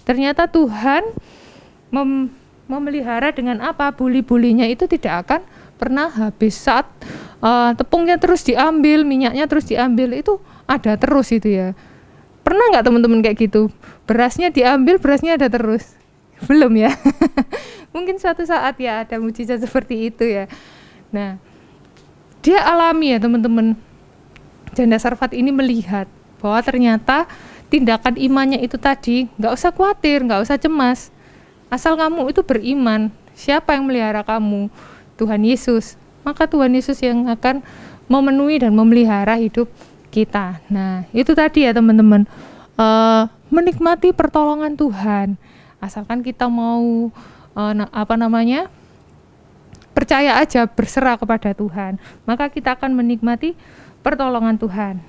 ternyata Tuhan memelihara dengan apa? Buli-bulinya itu tidak akan pernah habis. Saat tepungnya terus diambil, minyaknya terus diambil, itu ada terus itu ya. Pernah nggak teman-teman kayak gitu? Berasnya diambil, berasnya ada terus? Belum ya? Mungkin suatu saat ya ada mujizat seperti itu ya. Nah, dia alami ya teman-teman. Janda Sarfat ini melihat bahwa ternyata tindakan imannya itu tadi, nggak usah khawatir, nggak usah cemas. Asal kamu itu beriman, siapa yang melihara kamu? Tuhan Yesus. Maka Tuhan Yesus yang akan memenuhi dan memelihara hidup kita. Nah, itu tadi ya teman-teman, menikmati pertolongan Tuhan. Asalkan kita mau percaya aja, berserah kepada Tuhan, maka kita akan menikmati pertolongan Tuhan.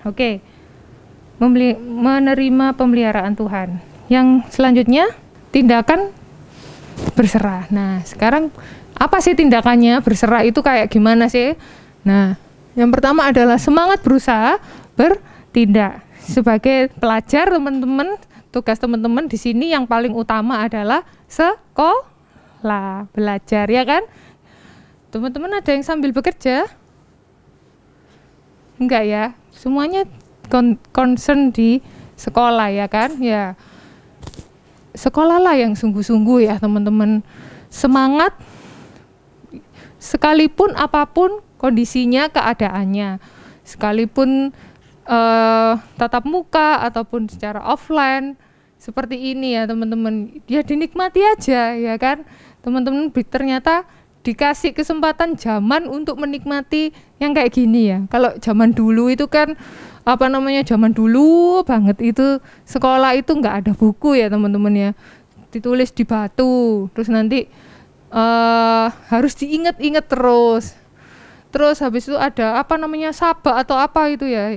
Menerima pemeliharaan Tuhan. Yang selanjutnya, tindakan berserah. Nah, sekarang apa sih tindakannya? Berserah itu kayak gimana sih? Nah, yang pertama adalah semangat berusaha bertindak. Sebagai pelajar teman-teman, tugas teman-teman di sini yang paling utama adalah sekolah, belajar ya kan? Teman-teman ada yang sambil bekerja? Enggak ya? Semuanya concern di sekolah ya kan? Ya. sekolahlah yang sungguh-sungguh ya teman-teman. Semangat sekalipun apapun kondisinya, keadaannya, sekalipun tatap muka ataupun secara offline seperti ini ya teman-teman, ya dinikmati aja ya kan teman-teman. Ternyata dikasih kesempatan zaman untuk menikmati yang kayak gini ya. Kalau zaman dulu itu kan zaman dulu banget itu sekolah itu nggak ada buku ya teman-teman ya, ditulis di batu, terus nanti harus diingat-ingat terus habis itu ada sabak atau apa itu ya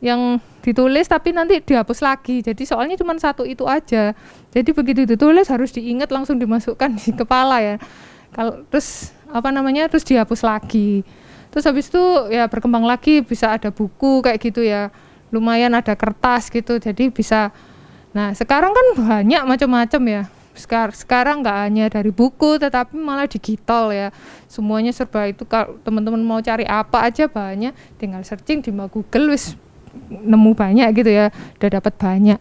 yang ditulis tapi nanti dihapus lagi, jadi soalnya cuma satu itu aja, jadi begitu ditulis harus diingat langsung dimasukkan di kepala ya. Kalau terus terus dihapus lagi, terus habis itu ya berkembang lagi, bisa ada buku kayak gitu ya, lumayan ada kertas gitu, jadi bisa. Nah sekarang kan banyak macam-macam ya, sekarang nggak hanya dari buku tetapi malah digital ya, semuanya serba itu. Kalau teman-teman mau cari apa aja banyak, tinggal searching di Google wis nemu banyak gitu ya, udah dapat banyak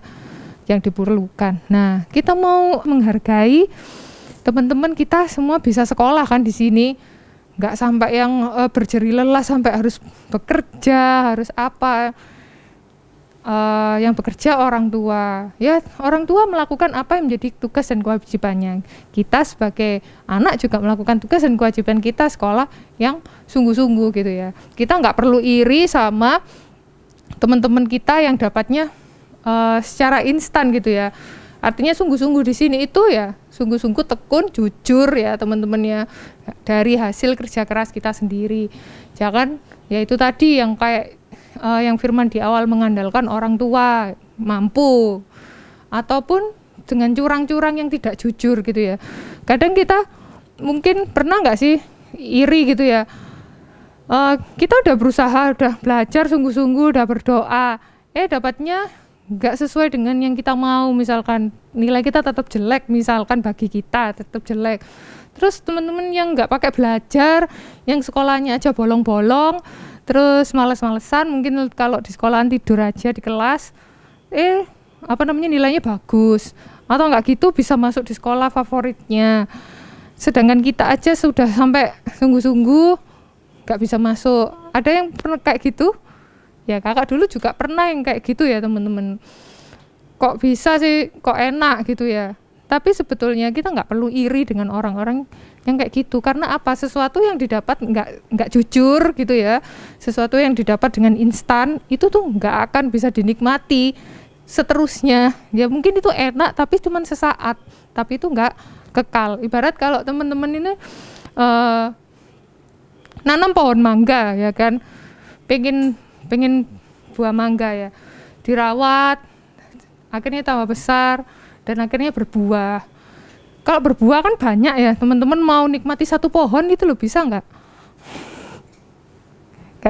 yang diperlukan. Nah kita mau menghargai teman-teman kita semua bisa sekolah kan di sini, nggak sampai yang berjeri lelah sampai harus bekerja, harus apa. Yang bekerja orang tua, ya orang tua melakukan apa yang menjadi tugas dan kewajibannya. Kita sebagai anak juga melakukan tugas dan kewajiban kita, sekolah yang sungguh-sungguh gitu ya. Kita nggak perlu iri sama teman-teman kita yang dapatnya secara instan gitu ya. Artinya sungguh-sungguh di sini itu ya sungguh-sungguh, tekun, jujur ya teman-teman ya, dari hasil kerja keras kita sendiri. Jangan ya itu tadi yang kayak yang firman di awal, mengandalkan orang tua mampu, ataupun dengan curang-curang yang tidak jujur gitu ya. Kadang kita mungkin pernah nggak sih iri gitu ya, kita udah berusaha, udah belajar sungguh-sungguh, udah berdoa, dapatnya nggak sesuai dengan yang kita mau, misalkan nilai kita tetap jelek, misalkan bagi kita tetap jelek. Terus teman-teman yang nggak pakai belajar, yang sekolahnya aja bolong-bolong, terus males-malesan, mungkin kalau di sekolahan tidur aja di kelas, nilainya bagus, atau nggak gitu bisa masuk di sekolah favoritnya. Sedangkan kita aja sudah sampai sungguh-sungguh nggak bisa masuk. Ada yang pernah kayak gitu? Ya kakak dulu juga pernah yang kayak gitu ya teman-teman. Kok bisa sih, kok enak gitu ya. Tapi sebetulnya kita nggak perlu iri dengan orang-orang yang kayak gitu. Karena apa? Sesuatu yang didapat nggak jujur gitu ya. Sesuatu yang didapat dengan instan itu tuh nggak akan bisa dinikmati seterusnya. Ya mungkin itu enak tapi cuma sesaat. Tapi itu nggak kekal. Ibarat kalau teman-teman ini nanam pohon mangga ya kan, pengen buah mangga ya, dirawat akhirnya tambah besar dan akhirnya berbuah. Kalau berbuah kan banyak ya teman-teman, mau nikmati satu pohon itu lo bisa nggak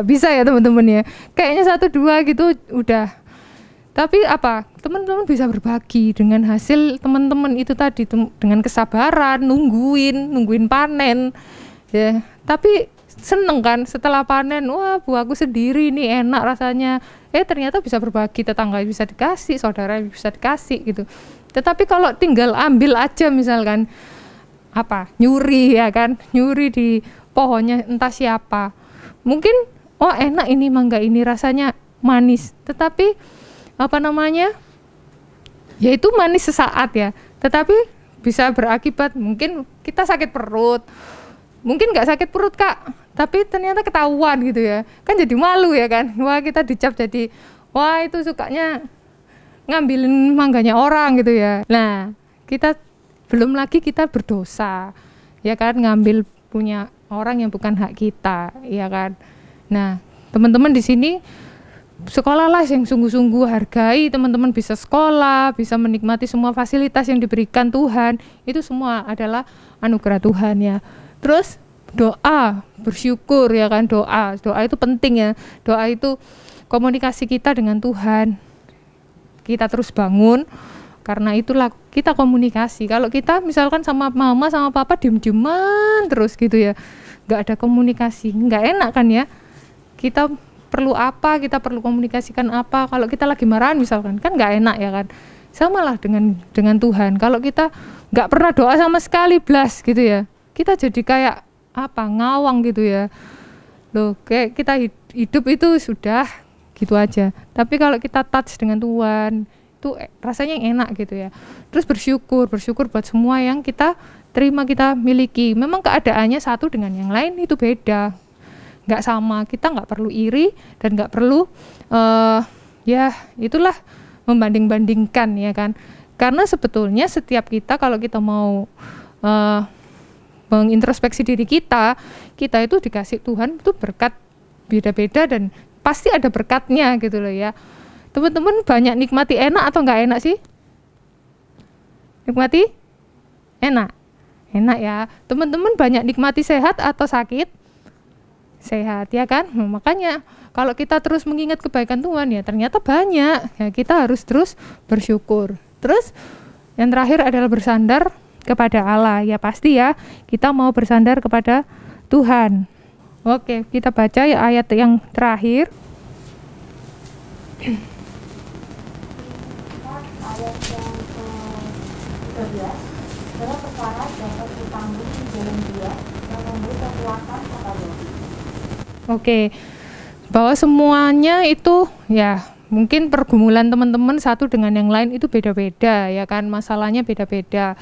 bisa ya teman-teman ya, kayaknya 1-2 gitu udah. Tapi apa, teman-teman bisa berbagi dengan hasil teman-teman itu tadi, dengan kesabaran, nungguin panen ya. Tapi seneng kan setelah panen, wah buahku sendiri nih enak rasanya, ternyata bisa berbagi, tetangga bisa dikasih, saudara bisa dikasih gitu. Tetapi kalau tinggal ambil aja misalkan nyuri ya kan, nyuri di pohonnya entah siapa, mungkin enak ini mangga ini rasanya manis, tetapi ya itu manis sesaat ya, tetapi bisa berakibat mungkin kita sakit perut. Mungkin nggak sakit perut kak, tapi ternyata ketahuan gitu ya, kan jadi malu ya kan. Wah kita dicap jadi, wah itu sukanya ngambilin mangganya orang gitu ya. Nah kita belum lagi kita berdosa ya kan, ngambil punya orang yang bukan hak kita ya kan. Nah teman-teman di sini sekolahlah yang sungguh-sungguh, hargai teman-teman bisa sekolah, bisa menikmati semua fasilitas yang diberikan Tuhan, itu semua adalah anugerah Tuhan ya. Terus doa, bersyukur ya kan, doa itu penting ya. Doa itu komunikasi kita dengan Tuhan, kita terus bangun, karena itulah kita komunikasi. Kalau kita misalkan sama mama sama papa diem-dieman terus gitu ya, nggak ada komunikasi, nggak enak kan ya. Kita perlu apa, kita perlu komunikasikan apa. Kalau kita lagi marahan misalkan, kan nggak enak ya kan. Samalah dengan Tuhan. Kalau kita nggak pernah doa sama sekali, blas gitu ya, kita jadi kayak apa, ngawang gitu ya. Loh, kayak kita hidup itu sudah gitu aja. Tapi kalau kita touch dengan Tuhan, itu rasanya yang enak gitu ya. Terus bersyukur buat semua yang kita terima, kita miliki. Memang keadaannya satu dengan yang lain itu beda, nggak sama. Kita nggak perlu iri dan nggak perlu ya itulah membanding-bandingkan ya kan. Karena sebetulnya setiap kita kalau kita mau mengintrospeksi diri kita itu dikasih Tuhan itu berkat beda-beda dan pasti ada berkatnya gitu loh ya. Teman-teman banyak nikmati enak atau nggak enak sih? Nikmati? Enak. Enak ya. Teman-teman banyak nikmati sehat atau sakit? Sehat ya kan? Nah, makanya kalau kita terus mengingat kebaikan Tuhan ya ternyata banyak. Ya, kita harus terus bersyukur. Terus yang terakhir adalah bersandar kepada Allah. Ya pasti ya kita mau bersandar kepada Tuhan. Oke, kita baca ya ayat yang terakhir. Ayat yang ke-13, segala perkara dapat ditanggung di jalan Dia yang memberi kekuatan kepada. Oke, bahwa semuanya itu ya mungkin pergumulan teman-teman satu dengan yang lain itu beda-beda ya kan, masalahnya beda-beda.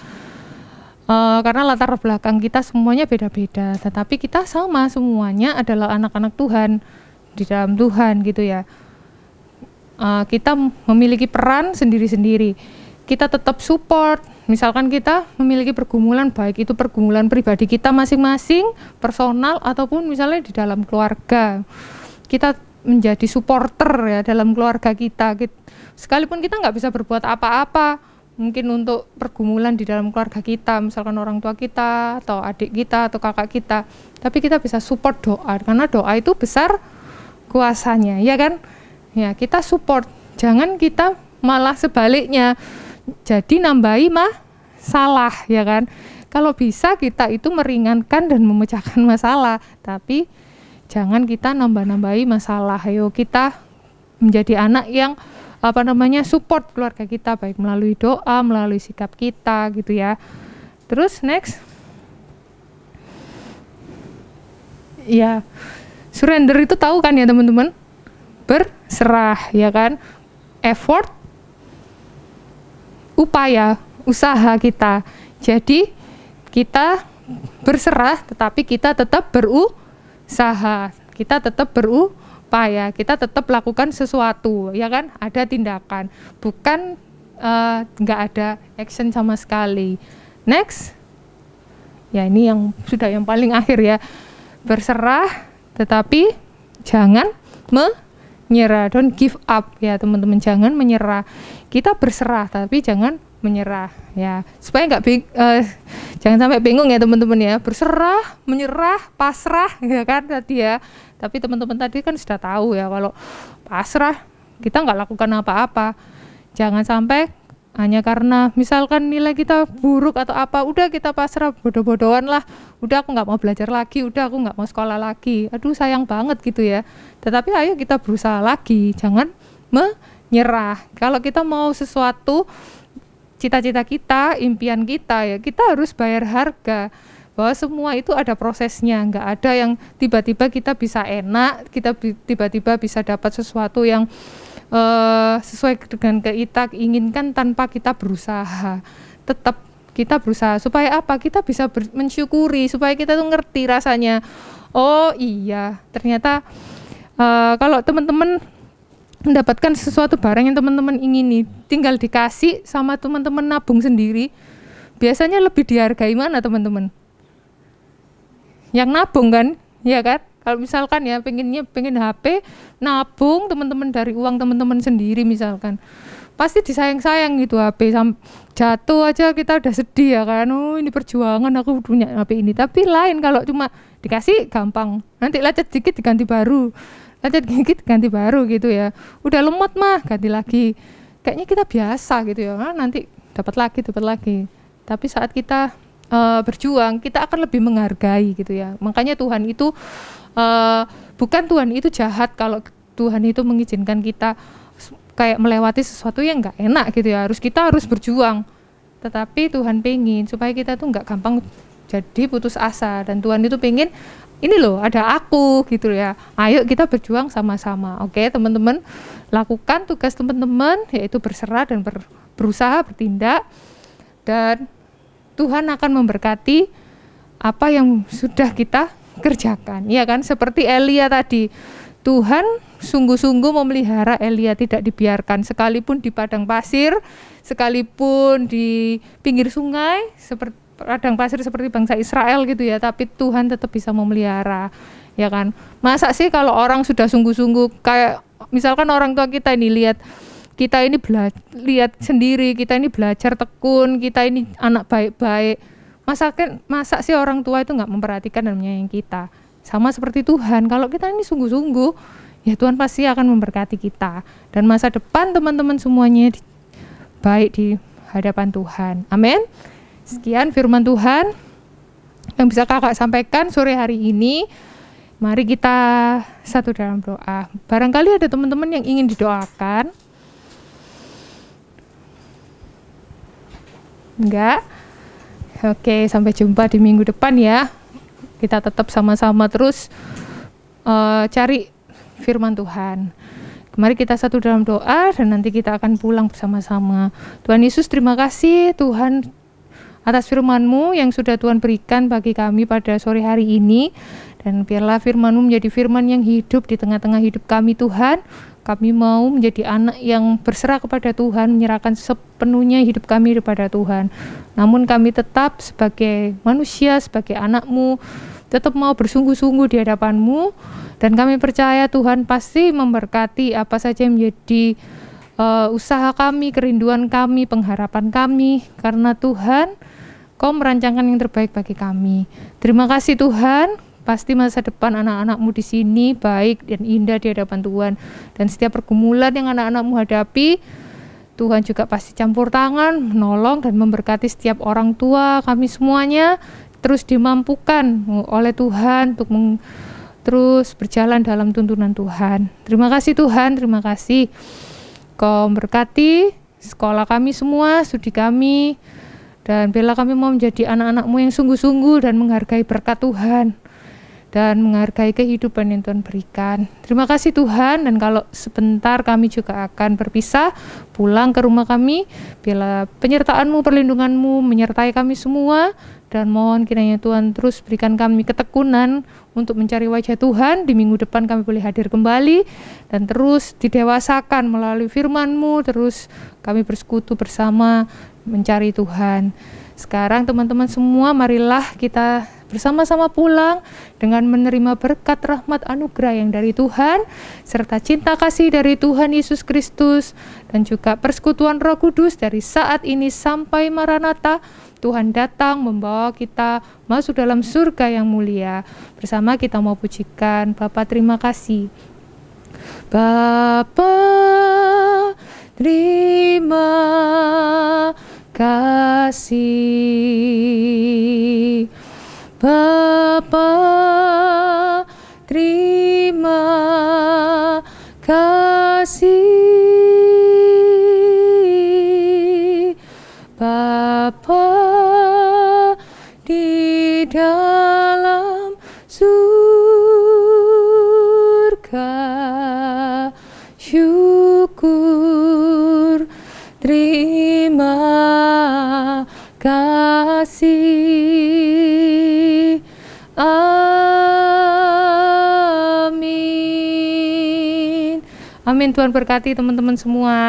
Karena latar belakang kita semuanya beda-beda, tetapi kita sama, semuanya adalah anak-anak Tuhan di dalam Tuhan gitu ya. Kita memiliki peran sendiri-sendiri. Kita tetap support. Misalkan kita memiliki pergumulan, baik itu pergumulan pribadi kita masing-masing, personal ataupun misalnya di dalam keluarga. Kita menjadi supporter ya dalam keluarga kita. Sekalipun kita nggak bisa berbuat apa-apa, mungkin untuk pergumulan di dalam keluarga kita, misalkan orang tua kita atau adik kita atau kakak kita, tapi kita bisa support doa, karena doa itu besar kuasanya, ya kan? Ya, kita support, jangan kita malah sebaliknya jadi nambahi masalah, ya kan? Kalau bisa kita itu meringankan dan memecahkan masalah, tapi jangan kita nambah-nambahi masalah. Ayo kita menjadi anak yang support keluarga kita, baik melalui doa, melalui sikap kita gitu ya. Terus next, ya surrender itu tahu kan ya teman-teman, berserah ya kan, effort, upaya, usaha kita. Jadi kita berserah tetapi kita tetap berusaha, kita tetap berupaya, kita tetap lakukan sesuatu ya kan, ada tindakan, bukan nggak ada action sama sekali. Next, ya ini yang sudah yang paling akhir ya, berserah tetapi jangan menyerah, don't give up ya teman-teman, jangan menyerah. Kita berserah tapi jangan menyerah ya, supaya jangan sampai bingung ya teman-teman ya, berserah, menyerah, pasrah ya kan tadi ya. Tapi teman-teman tadi kan sudah tahu ya, kalau pasrah kita nggak lakukan apa-apa. Jangan sampai hanya karena misalkan nilai kita buruk atau apa, udah kita pasrah, bodoh-bodohan lah, udah aku nggak mau belajar lagi, udah aku nggak mau sekolah lagi, aduh sayang banget gitu ya. Tetapi ayo kita berusaha lagi, jangan menyerah. Kalau kita mau sesuatu, cita-cita kita, impian kita ya, kita harus bayar harga. Bahwa semua itu ada prosesnya, nggak ada yang tiba-tiba kita bisa enak, kita tiba-tiba bisa dapat sesuatu yang sesuai dengan kita inginkan tanpa kita berusaha. Tetap kita berusaha supaya apa? Kita bisa mensyukuri, supaya kita tuh ngerti rasanya. Oh iya, ternyata kalau teman-teman mendapatkan sesuatu barang yang teman-teman ingini, tinggal dikasih sama teman-teman nabung sendiri, biasanya lebih dihargai mana teman-teman? Yang nabung kan, ya kan? Kalau misalkan ya pengen HP, nabung teman-teman dari uang teman-teman sendiri misalkan, pasti disayang-sayang gitu HP, jatuh aja kita udah sedih ya kan, oh ini perjuangan aku punya HP ini. Tapi lain kalau cuma dikasih gampang, nanti lecet dikit diganti baru, lecet dikit ganti baru gitu ya, udah lemot mah ganti lagi, kayaknya kita biasa gitu ya, nanti dapat lagi. Tapi saat kita berjuang, kita akan lebih menghargai gitu ya. Makanya Tuhan itu bukan Tuhan itu jahat kalau Tuhan itu mengizinkan kita kayak melewati sesuatu yang nggak enak gitu ya, kita harus berjuang. Tetapi Tuhan pengen supaya kita tuh nggak gampang jadi putus asa, dan Tuhan itu pengen ini loh ada aku gitu ya, ayo kita berjuang sama-sama. Oke teman-teman, lakukan tugas teman-teman, yaitu berserah dan berusaha bertindak, dan Tuhan akan memberkati apa yang sudah kita kerjakan, ya kan? Seperti Elia tadi, Tuhan sungguh-sungguh memelihara Elia, tidak dibiarkan, sekalipun di padang pasir, sekalipun di pinggir sungai, seperti padang pasir seperti bangsa Israel gitu ya, tapi Tuhan tetap bisa memelihara, ya kan? Masa sih kalau orang sudah sungguh-sungguh, kayak misalkan orang tua kita ini lihat kita ini lihat sendiri, kita ini belajar tekun, kita ini anak baik-baik, masa sih orang tua itu nggak memperhatikan dan menyayangi kita? Sama seperti Tuhan, kalau kita ini sungguh-sungguh, ya Tuhan pasti akan memberkati kita, dan masa depan teman-teman semuanya baik di hadapan Tuhan. Amin. Sekian firman Tuhan yang bisa kakak sampaikan sore hari ini. Mari kita satu dalam doa. Barangkali ada teman-teman yang ingin didoakan. Enggak? Oke, sampai jumpa di minggu depan ya. Kita tetap sama-sama terus cari firman Tuhan. Mari kita satu dalam doa dan nanti kita akan pulang bersama-sama. Tuhan Yesus, terima kasih Tuhan atas firman-Mu yang sudah Tuhan berikan bagi kami pada sore hari ini, dan biarlah firman-Mu menjadi firman yang hidup di tengah-tengah hidup kami Tuhan. Kami mau menjadi anak yang berserah kepada Tuhan, menyerahkan sepenuhnya hidup kami kepada Tuhan. Namun kami tetap sebagai manusia, sebagai anak-Mu, tetap mau bersungguh-sungguh di hadapan-Mu, dan kami percaya Tuhan pasti memberkati apa saja yang menjadi usaha kami, kerinduan kami, pengharapan kami, karena Tuhan Kau merancangkan yang terbaik bagi kami. Terima kasih Tuhan, pasti masa depan anak-anak-Mu di sini baik dan indah di hadapan Tuhan, dan setiap pergumulan yang anak-anak-Mu hadapi, Tuhan juga pasti campur tangan, menolong dan memberkati setiap orang tua kami semuanya, terus dimampukan oleh Tuhan untuk terus berjalan dalam tuntunan Tuhan. Terima kasih Tuhan, terima kasih. Kau memberkati sekolah kami semua, studi kami, dan bila kami mau menjadi anak-anak-Mu yang sungguh-sungguh dan menghargai berkat Tuhan dan menghargai kehidupan yang Tuhan berikan. Terima kasih Tuhan, dan kalau sebentar kami juga akan berpisah pulang ke rumah kami, bila penyertaan-Mu, perlindungan-Mu menyertai kami semua, dan mohon kiranya Tuhan terus berikan kami ketekunan untuk mencari wajah Tuhan. Di minggu depan kami boleh hadir kembali dan terus didewasakan melalui firman-Mu, terus kami bersekutu bersama mencari Tuhan. Sekarang teman-teman semua, marilah kita bersama-sama pulang dengan menerima berkat rahmat anugerah yang dari Tuhan, serta cinta kasih dari Tuhan Yesus Kristus, dan juga persekutuan Roh Kudus dari saat ini sampai Maranatha. Tuhan datang membawa kita masuk dalam surga yang mulia. Bersama kita mau pujikan Bapa, terima kasih. Bapa, terima kasih. Bapa, terima kasih. Bapa di dalam surga, syukur, terima kasih. Amin. Amin. Tuhan berkati teman-teman semua.